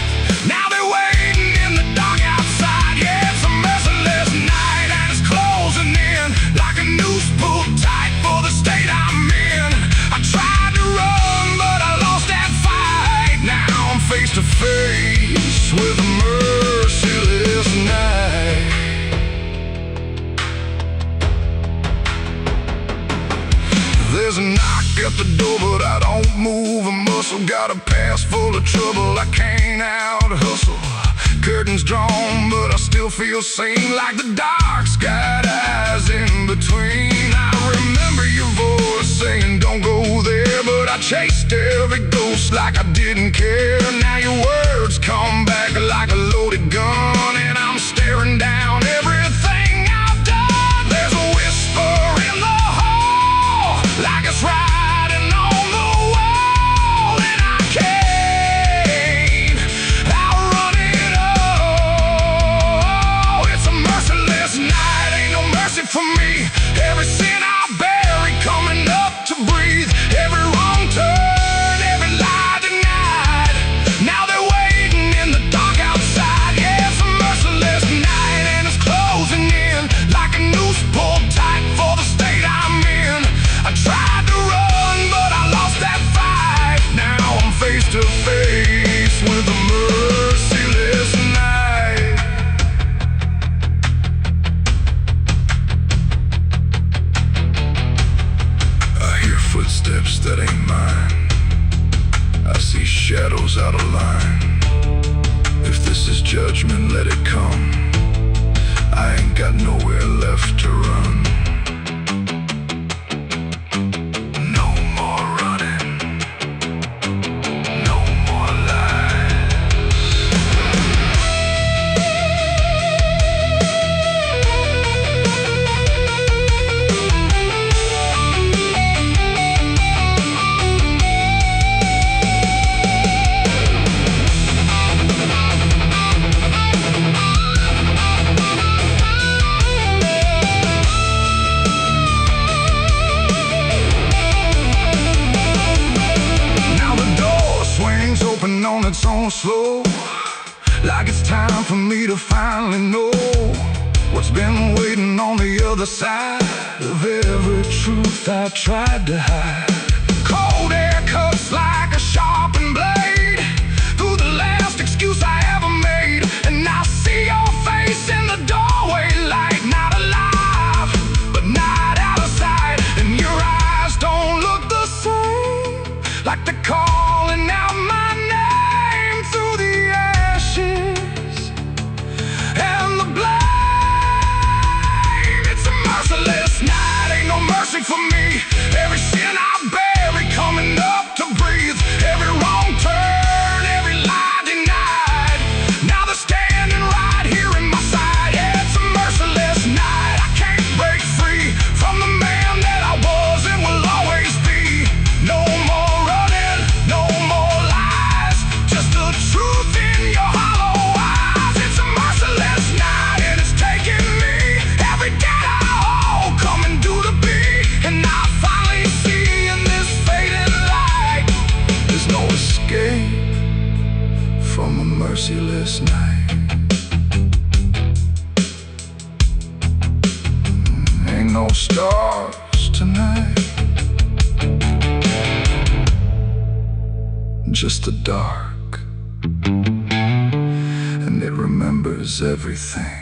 Now they're waiting in the dark outside. Yeah, it's a merciless night and it's closing in like a noose pulled tight for the state I'm in. I tried to run, but I lost that fight. Now I'm face to face with a merciless night. There's a knock at the door, but I don't move a muscle. Got a past full of trouble, I can't out hustle. Curtains drawn, but I still feel sane, like the dark's got eyes in between. I remember your voice saying don't go there, but I chased every ghost like I didn't care. Now your words come back like a loaded gun, and I'm staring down everything I've done. There's a whisper in the hall, like it's riding on the wall, and I can't outrun it all. It's a merciless night, ain't no mercy for me. Every sin I bury coming up to breathe, every wrong turn, every lie denied. Now they're waiting in the dark outside. Yeah, it's a merciless night and it's closing in like a noose pulled tight for the state I'm in. I tried to run, but I lost that fight. Now I'm face to face with a merciless night. I hear footsteps that ain't mine. I see shadows out of line. If this is judgment, let it come. I ain't got nowhere left to run. No more running, no more lies. Now the door swings open on its own slow, like it's time for me to finally know what's been waiting on the other side of every truth I tried to hide. Cold air cuts like a sharpened blade through the last excuse I ever made, and I see your face in the doorway, like not alive, but not out of sight, and your eyes don't look the same. no stars tonight, just the dark, and it remembers everything.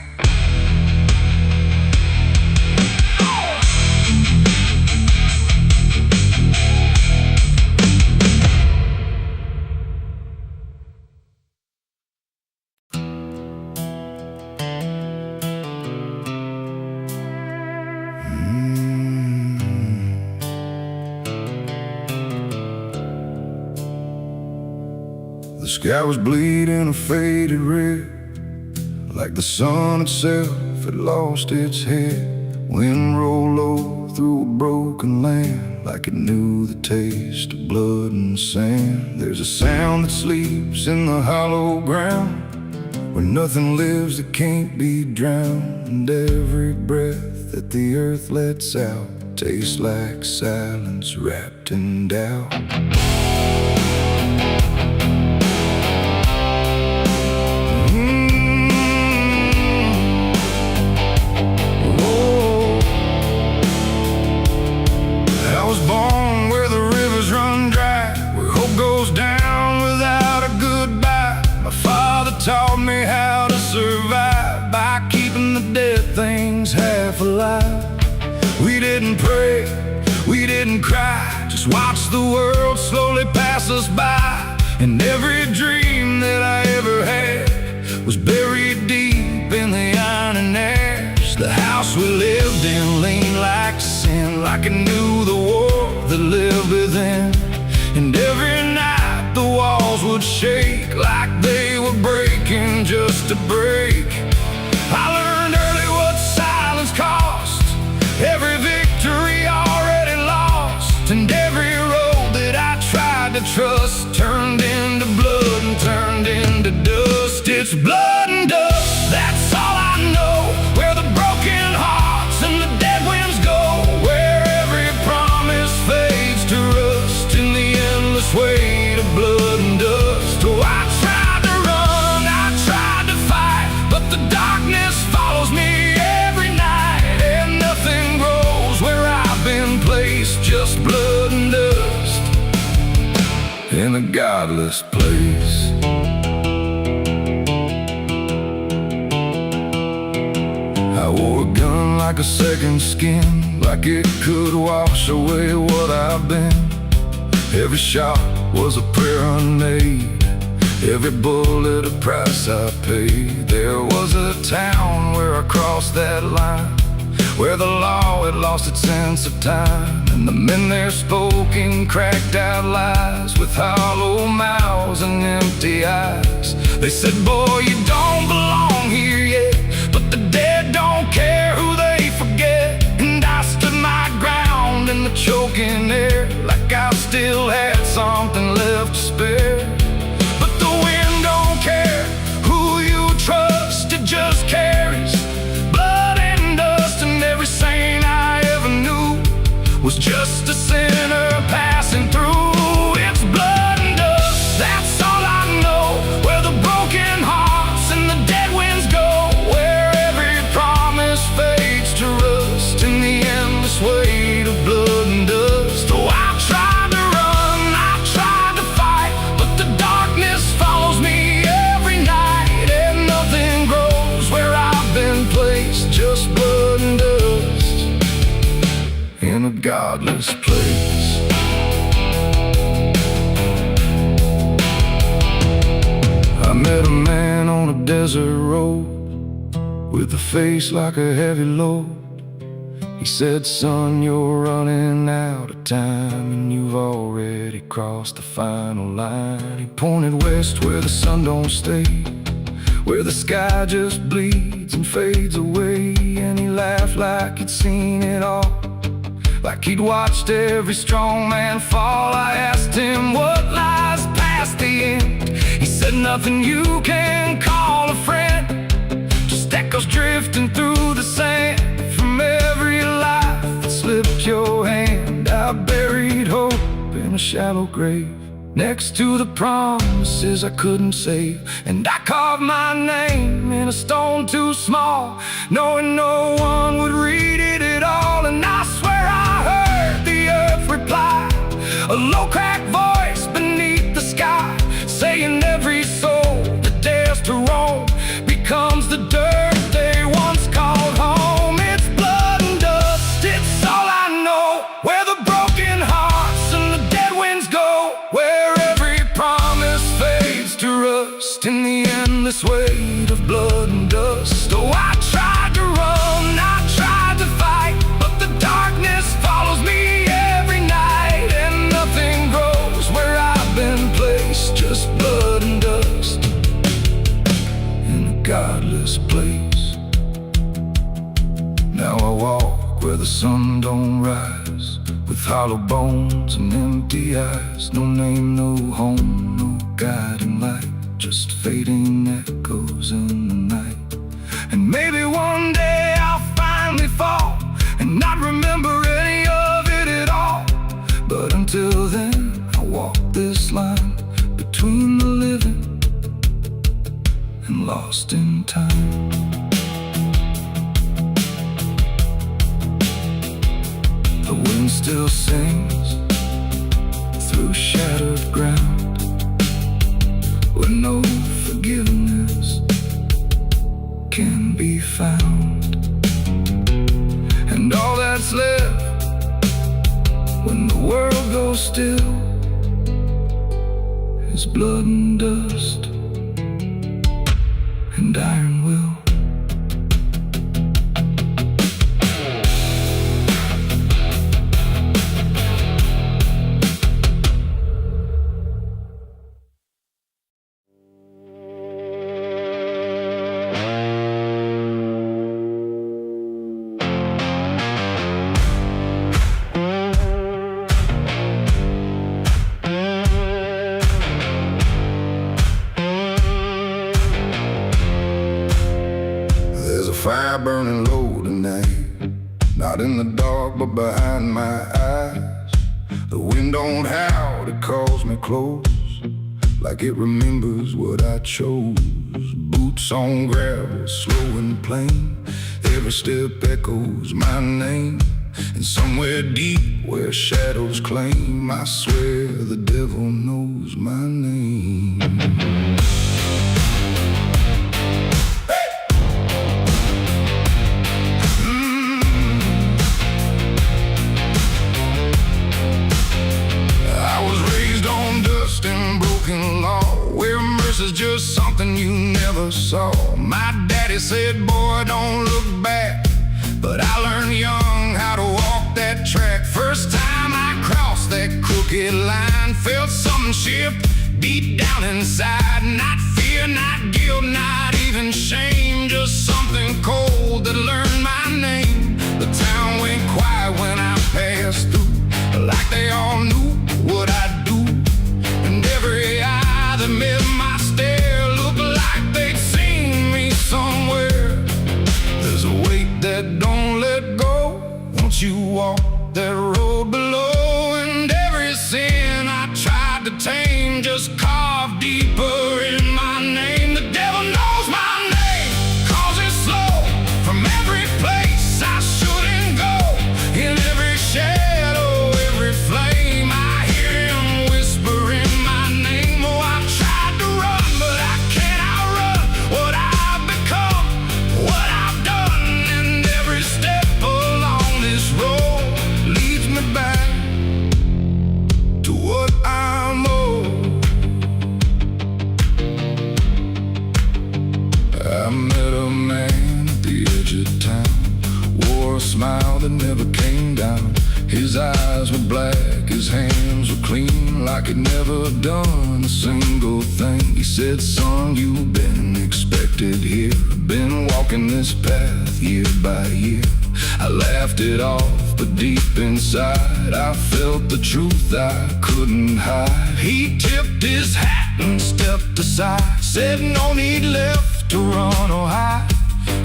The sky was bleeding a faded red, like the sun itself had lost its head. Wind rolled low through a broken land, like it knew the taste of blood and sand. There's a sound that sleeps in the hollow ground, where nothing lives that can't be drowned. And every breath that the earth lets out tastes like silence wrapped in doubt. Taught me how to survive by keeping the dead things half alive. We didn't pray, we didn't cry, just watch the world slowly pass us by. And every dream that I ever had was buried deep in the iron and ash. The house we lived in leaned like sin, like it knew the war that lived within. And every night the walls would shake like they were breaking just to break. I learned early what silence cost, every victory already lost. And every road that I tried to trust turned into blood and turned into dust. It's blood and dust, that's all I know. Where the broken hearts and the dead winds go, where every promise fades to rust in the endless weight of blood and dust. Oh, I tried to run, I tried to fight, but the darkness follows me every night. And nothing grows where I've been placed, just blood and dust in a godless place. I wore a gun like a second skin, like it could wash away what I've been. Every shot was a prayer unmade, every bullet a price I paid. There was a town where I crossed that line, where the law had lost its sense of time. And the men there spoke in cracked out lies, with hollow mouths and empty eyes. They said, boy, you don't belong here yet, but the dead don't care who they forget. And I stood my ground in the choking air, like I still had something left to spare. But the wind don't care who you trust, it just carries blood and dust. And every saint I ever knew was just a sinner passing through. It's blood and dust, that's all I know. Where the broken hearts and the dead winds go, where every promise fades to rust in the endless weight of blood and dust. Oh, I tried to run, I tried to fight, but the darkness follows me every night. And nothing grows where I've been placed, just blood and dust in a godless place. I met a man on a desert road, with a face like a heavy load. He said, son, you're running out of time, and you've already crossed the final line. He pointed west where the sun don't stay, where the sky just bleeds and fades away. And he laughed like he'd seen it all, like he'd watched every strong man fall. I asked him what lies past the end. He said, nothing you can call a friend, just echoes drifting through the sand from every life that slipped your hand. I buried hope in a shallow grave, next to the promises I couldn't save. And I carved my name in a stone too small, knowing no one would read it at all. And walk where the sun don't rise, with hollow bones and empty eyes. No name, no home, no guiding light, just fading echoes in the night. And maybe one day I'll finally fall and not remember any of it at all. But until then, I'll walk this line between the living and lost in time. The wind still sings through shattered ground, where no forgiveness can be found. And all that's left when the world goes still is blood and dust and iron will. Fire burning low tonight, not in the dark but behind my eyes. The wind don't howl, it calls me close, like it remembers what I chose. Boots on gravel, slow and plain, every step echoes my name. And somewhere deep where shadows claim, I swear the devil knows my name. Is just something you never saw. My daddy said, boy, don't look back, but I learned young how to walk that track. First time I crossed that crooked line, felt something shift deep down inside. Not fear, not guilt, not even shame, just something cold that learned my name. The town went quiet when I passed through, like they all knew what I'd do. And every eye that met my stare looked like they'd seen me somewhere. There's a weight that don't let go once you walk that road below. And every sin I tried to tame just carved deeper in my name. The devil knows my name, 'cause it's slow from every place I shouldn't go. In every shadow, every flame, I hear him whispering my name. Oh, I've tried to run, but I can't outrun what I've become, what I've done. And every step along this road leads me back to what I'm owed. I met a man at the edge of town, wore a smile that never came down. His eyes were black, his hands were clean, like he'd never done a single thing. He said, son, you've been expected here, been walking this path year by year. I laughed it off, but deep inside I felt the truth I couldn't hide. He tipped his hat and stepped aside, said no need left to run or hide.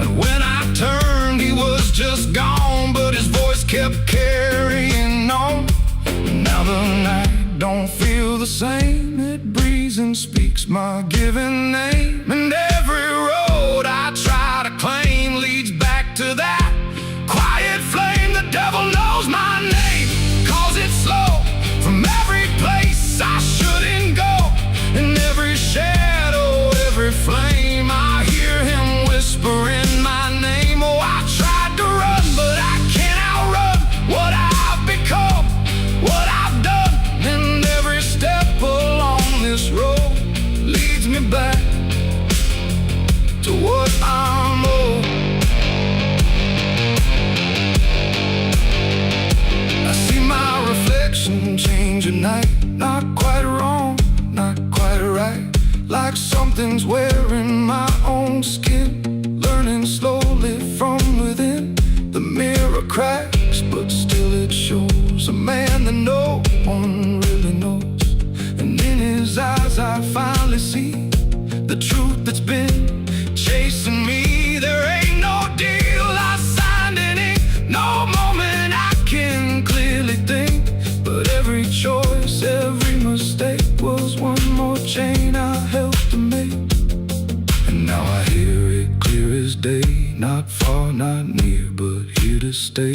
And when I turned, he was just gone, but his voice kept carrying on. Now the night don't feel the same, it breathes and speaks my given name. And every road I try to claim leads back to that quiet flame. The devil knows my name, 'cause it's slow from every place I shouldn't go. In every shadow, every flame, I hear him whispering my name. Oh, I tried to run, but I can't outrun what I've become, what I've done. And every step along this road leads me back to what I'm owed. cracks, but still it shows a man that no one really knows. And in his eyes I finally see the truth that's been chasing me. There ain't no deal I signed in ink, no moment I can clearly think. But every choice, every mistake was one more chain I helped to make. And now I hear it clear as day, not far, not near, but here to stay.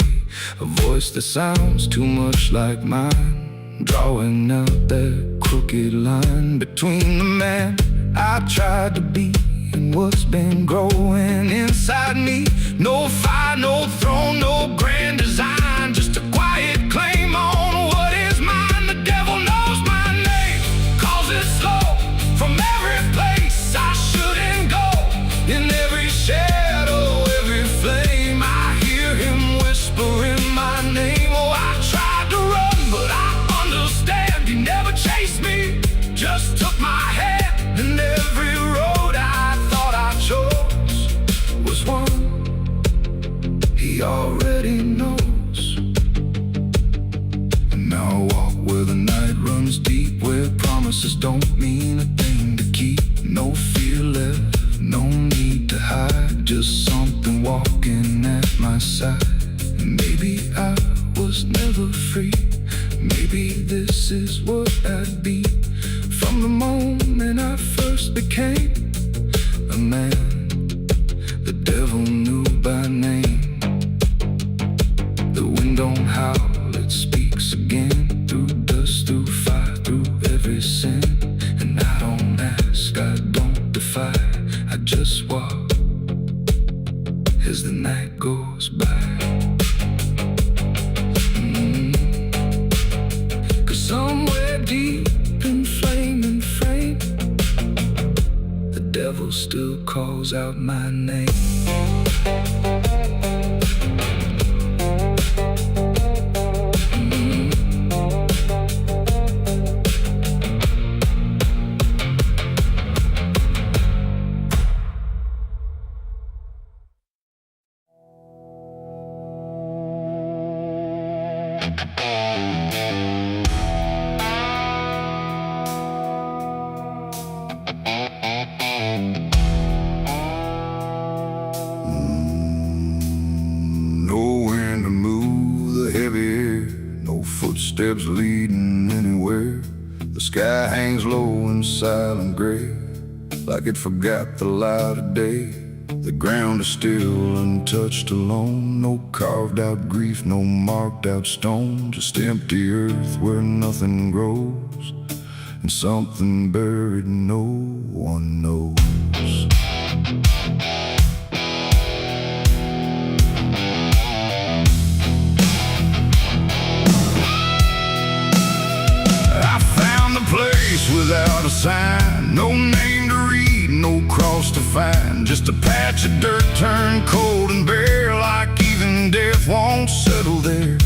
A voice that sounds too much like mine, drawing out that crooked line between the man I tried to be and what's been growing inside me. No fire, no throne, no grand design, just a quiet claim on what is mine. The devil knows my name, calls it slow from every place I shouldn't go. In every shadow, every flame, I hear him whispering my name. Oh, I tried to run, but I understand he never chased me, just took my hand. And every road I thought I chose was one he already knows. And now I walk where the night runs deep, where promises don't mean a thing to keep. No fear left, no need to hide, just something walking at my side. Maybe I was never free, maybe this is what I'd be. From the moment I first became a man, the devil knew by name. The wind don't howl, it speaks again, through dust, through fire, through every sin. And I don't ask, I don't defy, I just walk as the night goes by. Cause somewhere deep in flame and frame, the devil still calls out my name. Nowhere to move the heavy air, no footsteps leading anywhere. The sky hangs low and silent gray, like it forgot the light of day. The ground is still untouched, alone, no carved out grief, no marked out stone, just empty earth where nothing grows, and something buried no one knows. Place without a sign, no name to read, no cross to find, just a patch of dirt turned cold and bare, like even death won't settle there.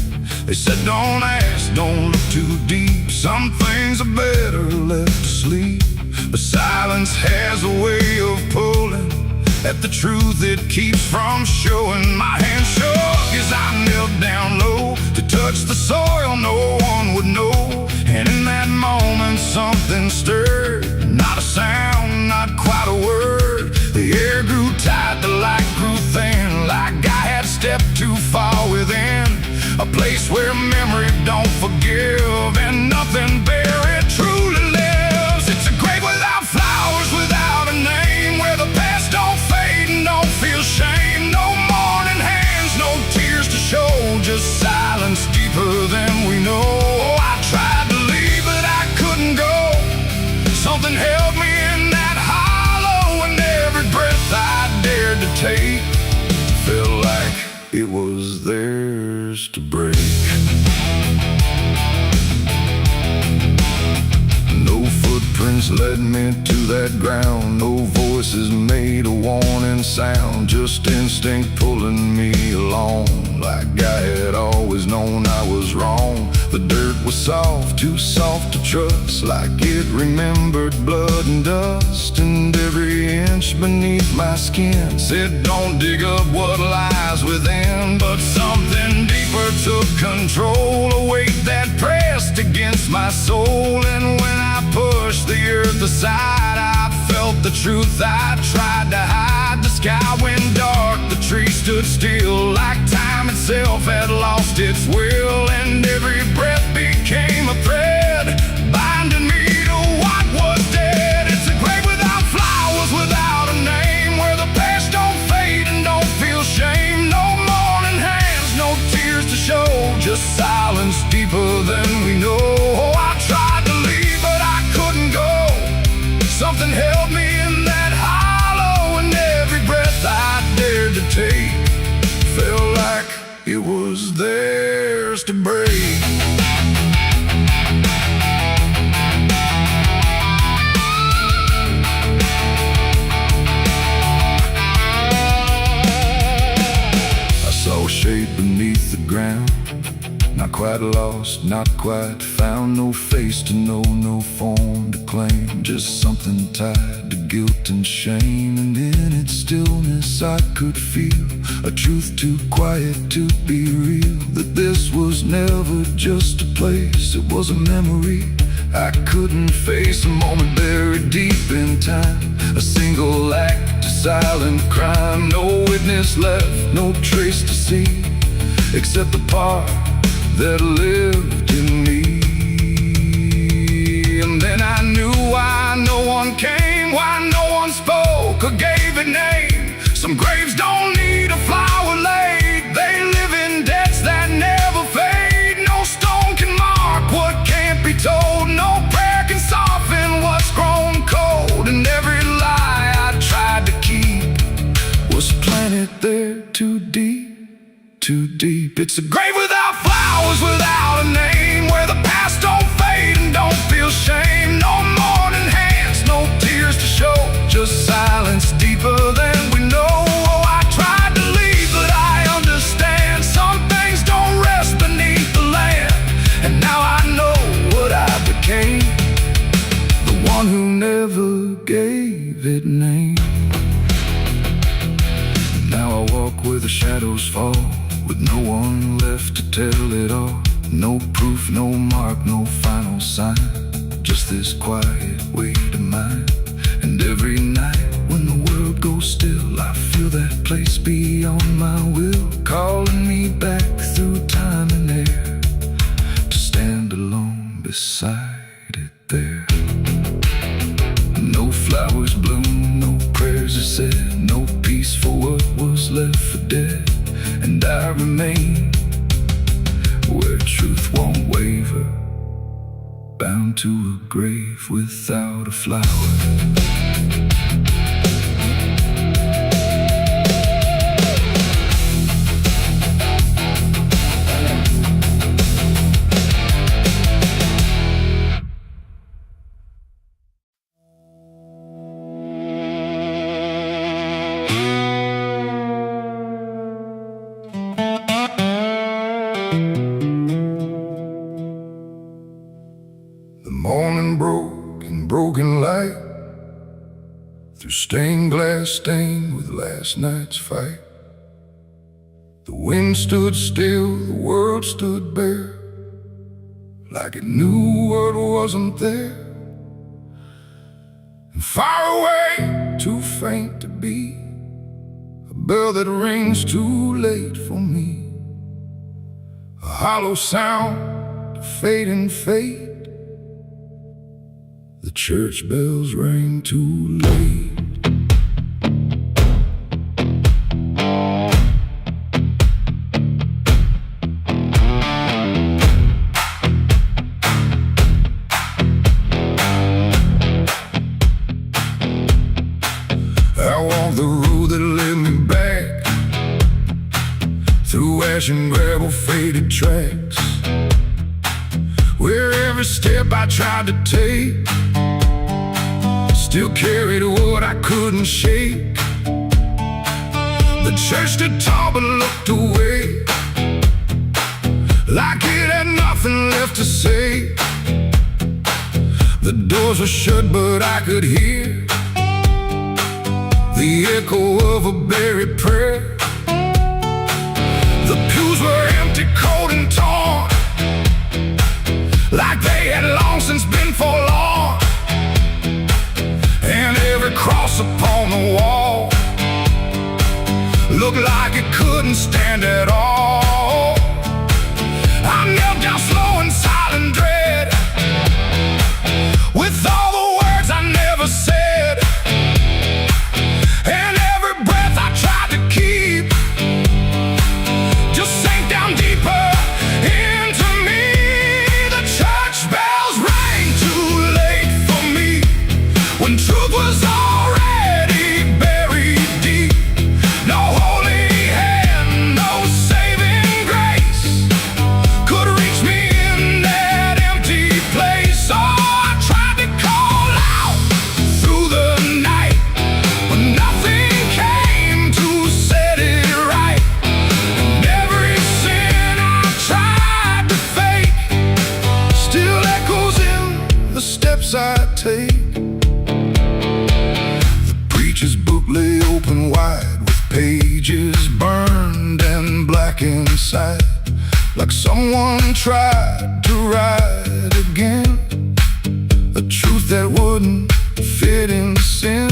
They said don't ask, don't look too deep, some things are better left to sleep. But silence has a way of pulling at the truth it keeps from showing. My hand shook as I knelt down low to touch the soil no one would know. And in that moment something stirred, not a sound, not quite a word. The air grew tight, the light grew thin, like I had stepped too far within a place where memory don't forgive and nothing buried truly lives. It's a grave without flowers, without a name, where the past don't fade and don't feel shame. No mourning hands, no tears to show, just silence deeper than we know. I tried to leave, but I couldn't go. Something held me in that hollow, and every breath I dared to take felt like it was theirs to break. No footprints led me to that ground, no voices made a warning sound, just instinct pulling me along, like I had always known I was wrong. The dirt was soft, too soft to trust, like it remembered blood and dust, and every inch beneath my skin said don't dig up what lies within. But something control, a weight that pressed against my soul. And when I pushed the earth aside, I felt the truth I tried to hide. The sky went dark, the trees stood still, like time itself had lost its will. And every breath became a thread, binding me to what was dead. It's a grave without flowers, without a name, where the past don't fade and don't feel shame. No mourning hands, no tears to show, just silence deeper than we know. Oh, I tried to leave, but I couldn't go. Something held me in that hollow, and every breath I dared to take felt like it was theirs to break. I saw a shade beneath the ground, not quite lost, not quite found. No face to know, no form to claim, just something tied to guilt and shame. And in its stillness I could feel a truth too quiet to be real, that this was never just a place, it was a memory I couldn't face. A moment buried deep in time, a single act of silent crime. No witness left, no trace to see, except the part that lived in me. And then I knew why no one came, why no one spoke or gave it name. Some graves don't need a flower laid, they live in debts that never fade. No stone can mark what can't be told, no prayer can soften what's grown cold. And every lie I tried to keep was planted there too deep, too deep. It's a grave without flowers, without a name, where the past don't fade and don't feel shame. No mourning hands, no tears to show, just silence deeper than we know. Oh, I tried to leave, but I understand some things don't rest beneath the land. And now I know what I became, the one who never gave it name. Now I walk where the shadows fall, with no one left to tell it all. No proof, no mark, no final sign, just this quiet weight of mine. And every night when the world goes still, I feel that place beyond my will, calling me back through time and air, to stand alone beside it there. No flowers bloom, no prayers are said, no peace for what was left for dead. And I remain where truth won't waver, bound to a grave without a flower. Morning broke in broken light, through stained glass stained with last night's fight. The wind stood still, the world stood bare, like it knew what wasn't there. And far away, too faint to be, a bell that rings too late for me, a hollow sound, a fading fate. The church bells rang too late. I walked the road that led me back, through ash and gravel faded tracks, where every step I tried to take still carried what I couldn't shake. The church stood tall but looked away, like it had nothing left to say. The doors were shut but I could hear the echo of a buried prayer. The pews were empty, cold and torn, couldn't stand at all. I knelt down slow in silent dread, with all the words I never said, and every breath I tried to keep just sank down deeper into me. The church bells rang too late for me, when truth was already buried deep. No holy hand, no saving grace could reach me in that empty place. Oh, I tried to call out through the night, but nothing came to set it right. And every sin I tried to fake still echoes in the steps I take. The preacher's book lay open wide, with pages burned and black inside, like someone tried to write again a truth that wouldn't fit in sin.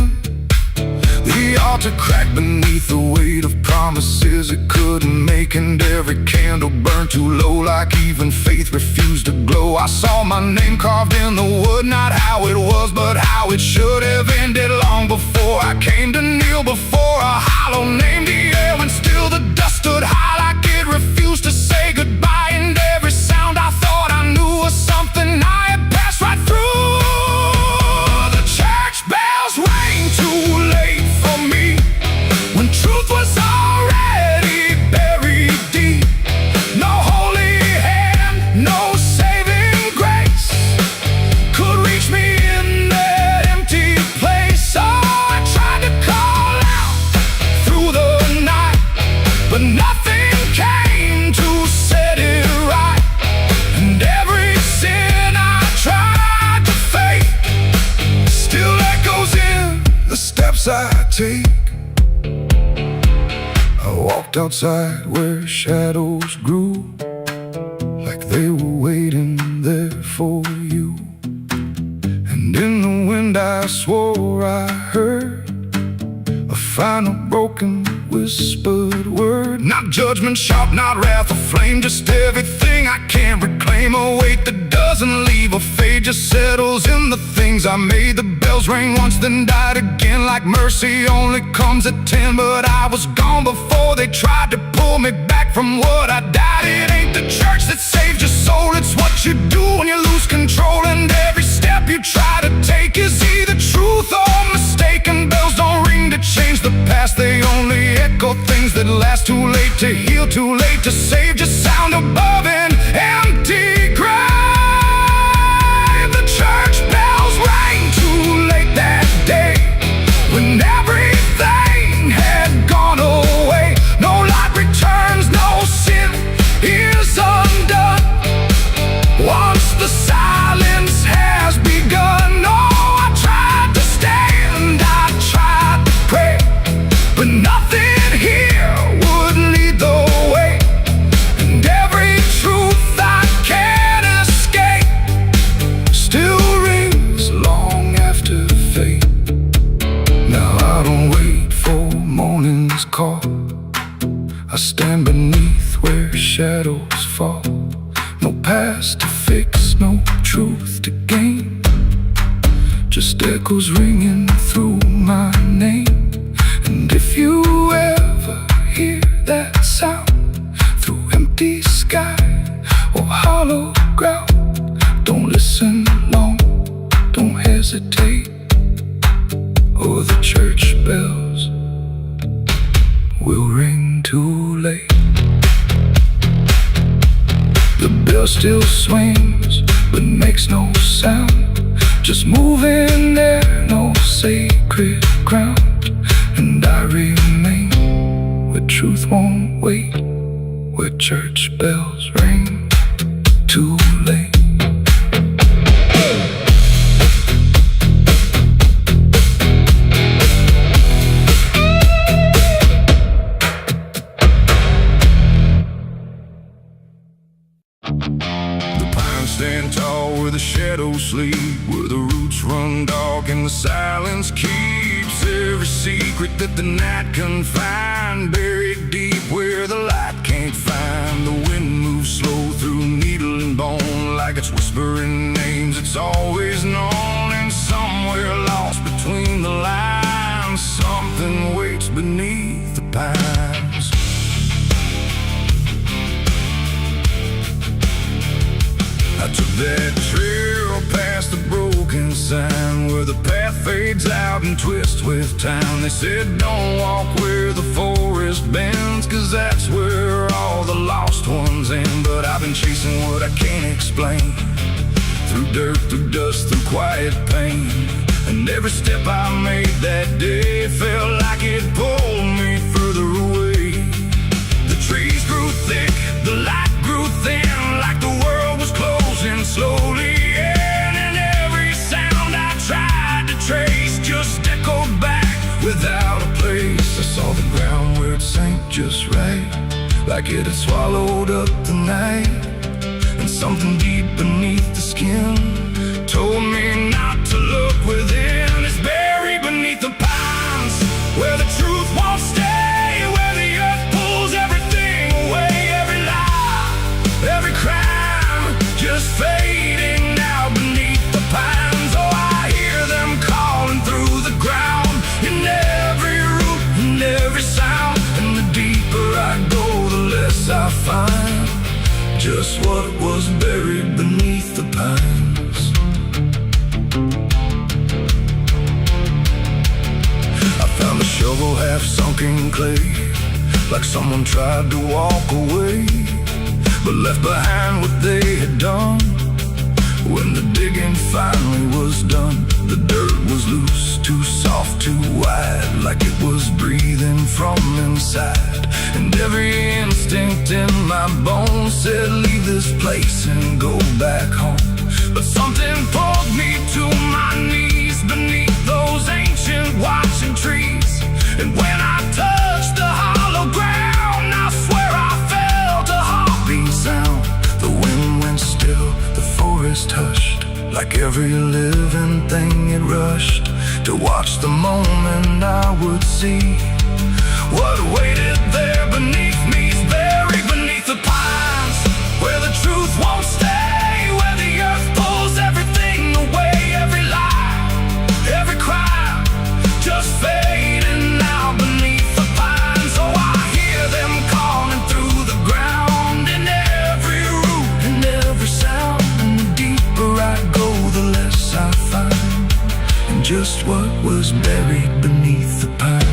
The altar cracked beneath the weight of promises it couldn't make, and every candle burned too low, like even faith refused to glow. I saw my name carved in the wood, not how it was, but how it should have ended long before I came to kneel before a hollow named the air, when still the dust stood high like it refused to say goodbye. And every sound I thought I knew was something I had passed right through. The church bells rang too late for me, when truth was already buried deep. No holy hand, no saving grace could reach me in that empty place. Oh, I tried to call out through the night, but nothing came to set it right. And every sin I tried to fake still echoes in the steps I take. I walked outside where shadows grew, like they were waiting there for you. And in the wind I swore I heard a final broken whispered word. Not judgment sharp, not wrath or flame, just everything I can't reclaim. A weight that doesn't leave a fade, just settles in the things I made. The bells rang once, then died again, like mercy only comes at 10. But I was gone before they tried to pull me back from what I died. It ain't the church that saves your soul, it's what you do when you lose control. And every step you try to take is either truth or mistaken. Bells don't ring to change the past, they only echo things that last. Too late to heal, too late to save, just sound above an empty grave. The church bells rang too late that day, when everything had gone away. No light returns, no sin is undone once the silence has begun. Oh, I tried to stand, I tried to pray, but nothing here would lead the way. And every truth I can't escape still rings long after fate. Now I don't wait for morning's call, I stand beneath where shadows fall. No past to fix, no truth to gain, just echoes ringing through my name. And if you ever hear that sound through empty sky or hollow ground, don't listen long, don't hesitate, or the church bells will ring too late. The bell still swings, but makes no sound, just moving there, no sacred ground. And I remain where truth won't wait, where church bells ring too late. Stand tall where the shadows sleep, where the roots run dark and the silence keeps every secret that the night can find. Buried deep where the It's always known, and somewhere lost between the lines, something waits beneath the pines. I took that trail past the broken sign, where the path fades out and twists with time. They said don't walk where the forest bends, 'cause that's where all the lost ones end. But I've been chasing what I can't explain, through dirt, through dust, through quiet pain. And every step I made that day felt like it pulled me further away. The trees grew thick, the light grew thin, like the world was closing slowly in. And every sound I tried to trace just echoed back without a place. I saw the ground where it sank just right, like it had swallowed up the night. And something deep beneath the skin told me not to look within. It's buried beneath the pines, where the truth won't stay, where the earth pulls everything away. Every lie, every crime, just fading now beneath the pines. Oh, I hear them calling through the ground, in every root and every sound. And the deeper I go, the less I find just what was buried beneath the pines. I found a shovel half sunk in clay, like someone tried to walk away, but left behind what they had done. When the digging finally was done, the dirt was loose, too soft, too wide, like it was breathing from inside. And every instinct in my bones said leave this place and go back home. But something pulled me to my knees beneath those ancient watching trees. And when I touched the hollow ground, I swear I felt a heartbeat sound. The wind went still, the forest hushed, like every living thing it rushed to watch the moment I would see what waited there beneath me. Is buried beneath the pines, where the truth won't stay, where the earth pulls everything away. Every lie, every crime, just fading now beneath the pines. Oh, I hear them calling through the ground, in every root and every sound. And the deeper I go, the less I find, and just what was buried beneath the pines.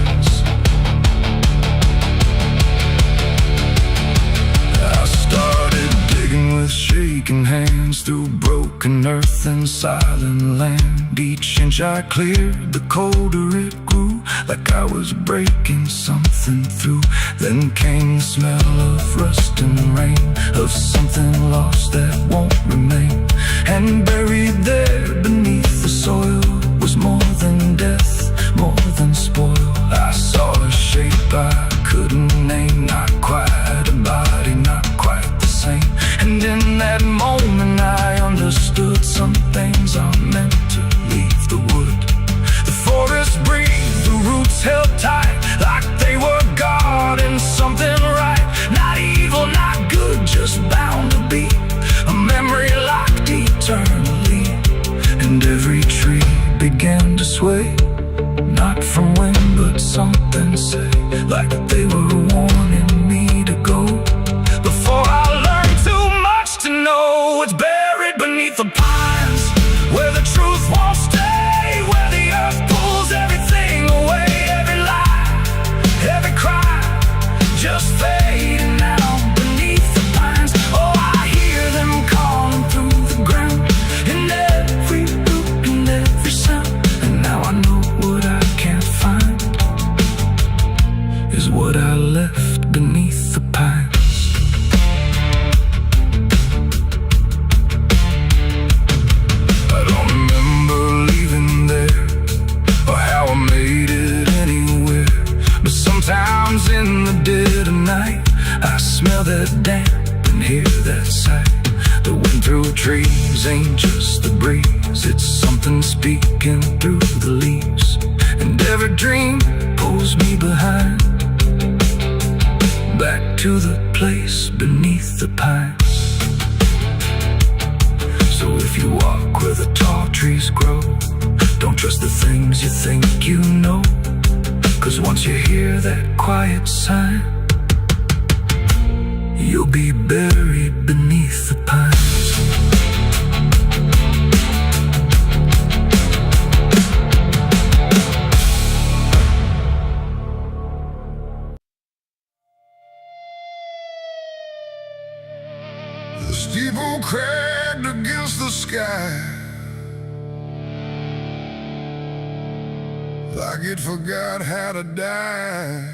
Shaking hands through broken earth and silent land. Each inch I cleared, the colder it grew, like I was breaking something through. Then came the smell of rust and rain, of something lost that won't remain. And buried there beneath the soil was more than death, more than spoil. I saw a shape I couldn't name, not quite a body, not quite the same. And in that moment I understood some things are meant to leave the wood. The forest breathed, the roots held tight, like they were guarding something right. Not evil, not good, just bound to be a memory locked eternally. And every tree began to sway, not from wind but something say, like they were warning me to go. Before I learned too much to know, it's buried beneath the pines, where the truth won't stay, where the earth pulls everything away. Every lie, every crime, just fading now beneath the pines. Oh, I hear them calling through the ground, in every root and every sound. And now I know what I can't find is what I left beneath the pines. Sometimes in the dead of night, I smell that damp and hear that sight. The wind through trees ain't just the breeze, it's something speaking through the leaves. And every dream pulls me behind, back to the place beneath the pines. So if you walk where the tall trees grow, don't trust the things you think you know. 'Cause once you hear that quiet sign, you'll be buried beneath the pines. The steeple cracked against the sky, like it forgot how to die.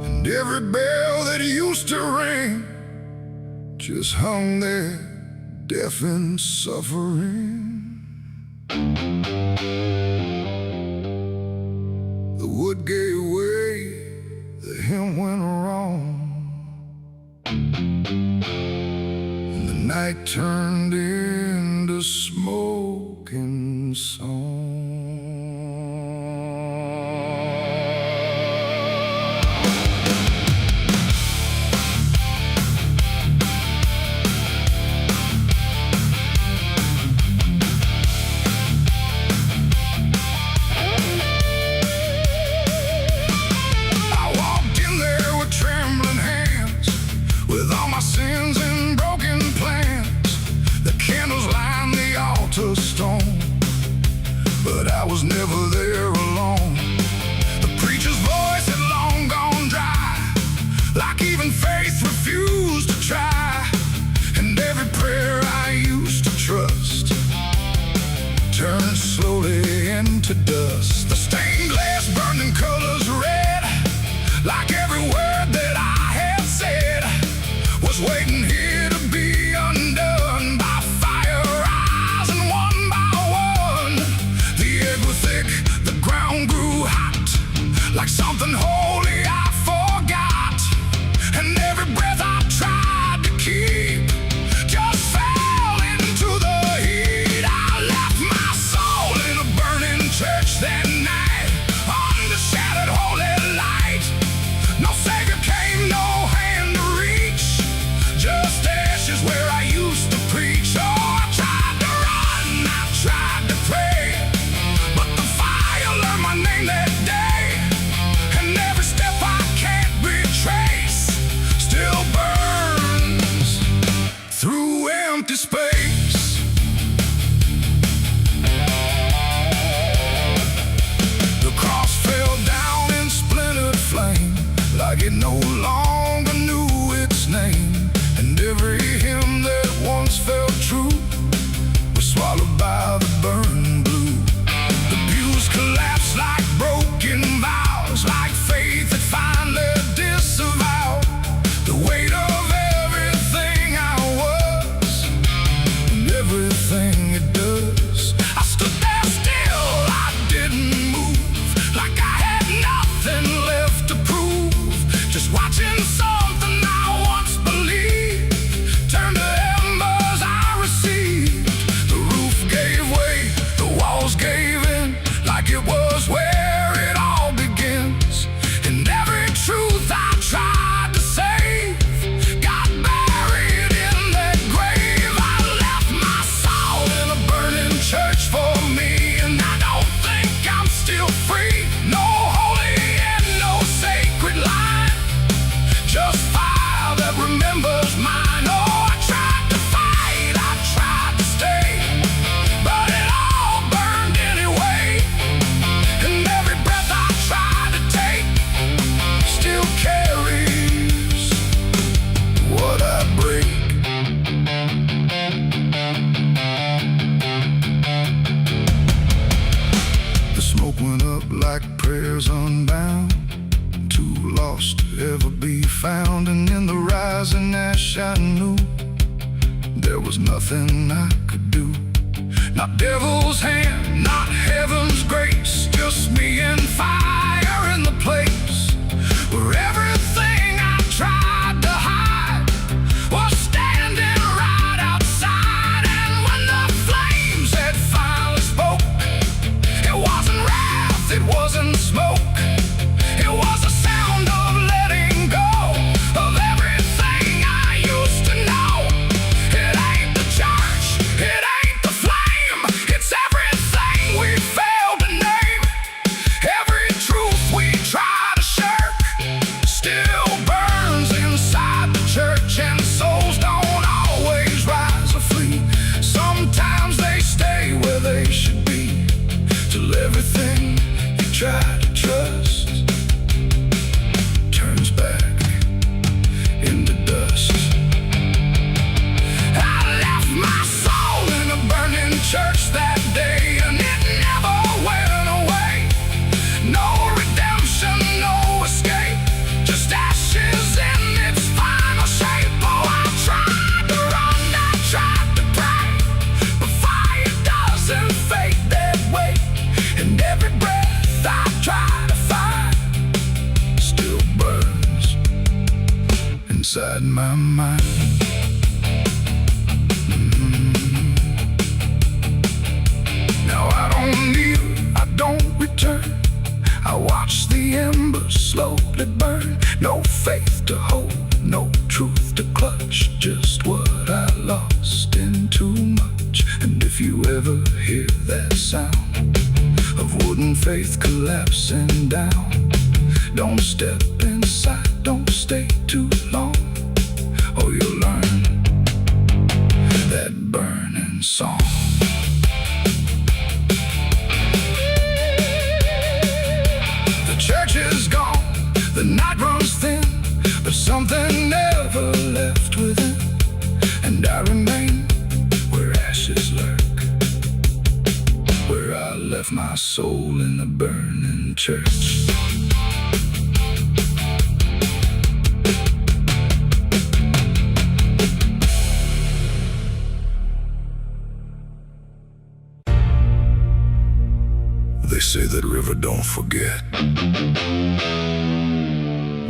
And every bell that used to ring just hung there, deaf and suffering. The wood gave way, the hymn went wrong, and the night turned into smoking song. Sins and broken plans, the candles line the altar stone, but I was never there alone. The preacher's voice had long gone dry, like even faith refused to try. And every prayer I used to trust turned slowly into dust. The stained glass burned in colors red, like every word that I had said was waiting here to be undone by fire rising one by one. The air grew thick, the ground grew hot, like something holy I forgot. And every breath I tried to keep just fell into the heat. I left my soul in a burning church that night, under shattered holy light. No savior came, no hand to reach, just ashes where I used to preach. Oh, I tried to run, I tried to pray, but the fire learned my name that day. And every step I can't retrace still burns through empty space. The cross fell down in splintered flame, like it no longer knew its name. And every hymn that once felt true was swallowed by the burning blue. The pews collapsed like broken vows, like faith that finally disavowed the weight of everything I was and everything it does. I stood there still, I didn't move, like I had nothing left to prove, just watching something I once believed turn to embers I received. The roof gave way, the walls gave in, like it was where it all begins. And every truth I tried to save got buried in that grave. I left my soul in a burning church for me, and I don't think I'm still free. No holy and no sacred line, just fire that remembers mine. Oh, I tried to fight, I tried to stay, but it all burned anyway. And every breath I tried to take still carries what I break. The smoke went up like prayers unbound, too lost to ever be found. And in the rising ash I knew there was nothing I could do. Not devil's hand, not heaven's grace, just me and fire in the place where everything I tried to hide was standing right outside. And when the flames had finally spoke, it wasn't wrath, it wasn't smoke, it was a sound of letting go of everything inside my mind. Now I don't kneel, I don't return. I watch the embers slowly burn. No faith to hold, no truth to clutch. Just what I lost in too much. And if you ever hear that sound of wooden faith collapsing down, don't step inside, don't stay too long, or you'll learn that burning song. The church is gone, the night runs thin, but something never left within. And I remain where ashes lurk, where I left my soul in the burning church. They say that river don't forget,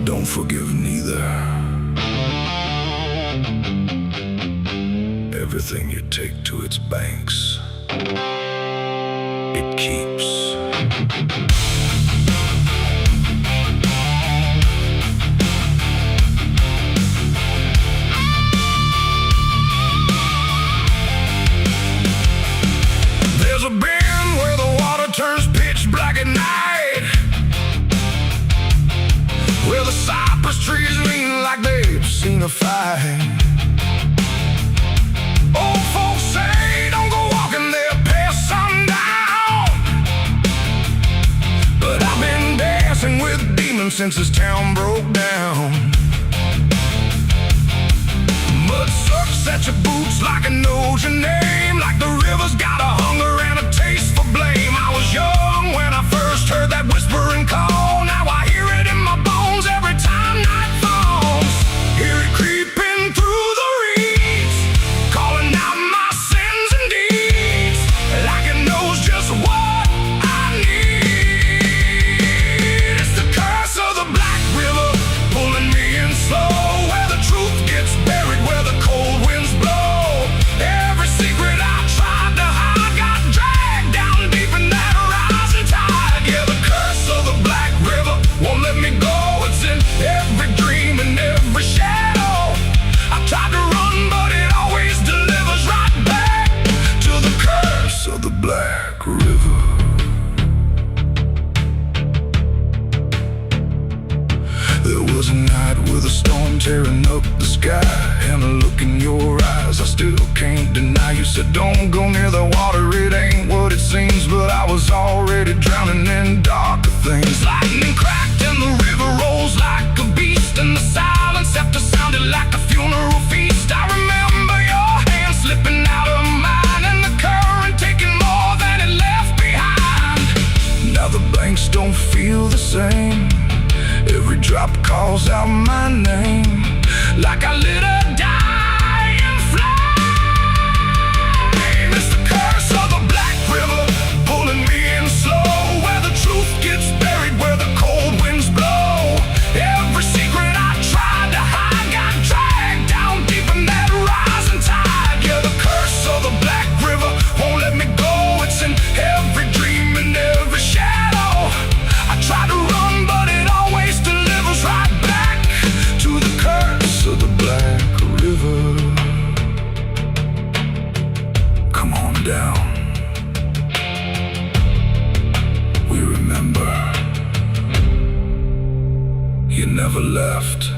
don't forgive neither. Everything you take to its banks, it keeps. There's a bend where the water turns pitch black at night, where the cypress trees lean like they've seen a fight. Old folks say don't go walking there past sundown, but I've been dancing with demons since this town broke down. Mud sucks at your boots like it knows your name, like the river's got a hunger and a taste for blame. I was young when I first heard that whispering call. Now I hear it in my bones every time night falls. Hear it creeping through the reeds, calling out my sins and deeds, like it knows just what I need. It's the curse of the Black River pulling me in slow, where the truth gets buried, where the cold winds blow. Every secret I tried to hide got dragged down deep in that rising tide. Yeah, the curse of the Black River won't let me go. It's in every dream and every shadow. I tried to run, but it always delivers right back to the curse of the Black River. There was a night with a storm tearing up the sky, and a look in your eyes I still can't deny. You said don't go near the water, it ain't what it seems, but I was already drowning in darker things. Lightning cracked and the river rolls like a beast, and the silence after sounded like a funeral feast. I remember your hand slipping out of mine, and the current taking more than it left behind. Now the banks don't feel the same, every drop calls out my name, like I lit a dying flame. It's the curse of the Black River pulling me in slow, where the truth gets buried, where the cold winds blow. Every secret I tried to hide got dragged down deep in that rising tide. Yeah, the curse of the Black River won't let me go. It's in every dream and every shadow. I try to run, but it always delivers right back to the curse of the Black River. Come on down, we remember you never left.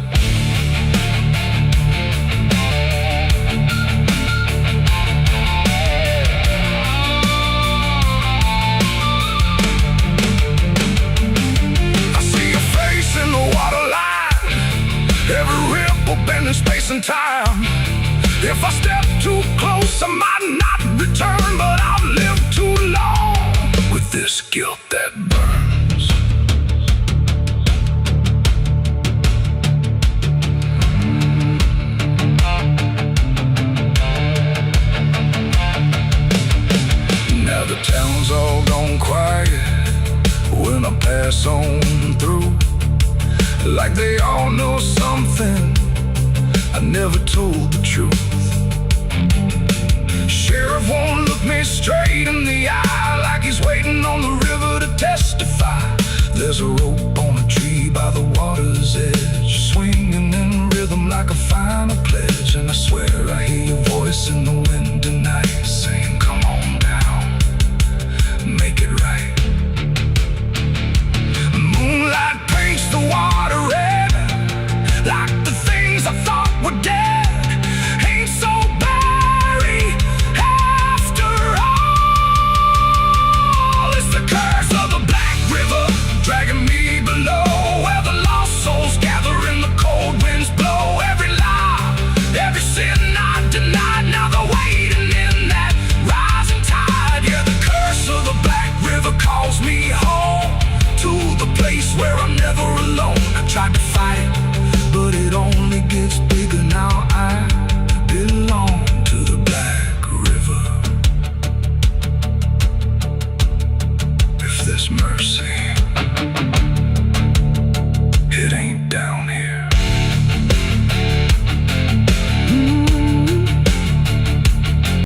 I see your face in the waterline, every ripple bending space and time. If I step too close, I might not return, but I've lived too long with this guilt that burns. Now the town's all gone quiet when I pass on through, like they all know something I never told the truth. Sheriff won't look me straight in the eye, like he's waiting on the river to testify. There's a rope on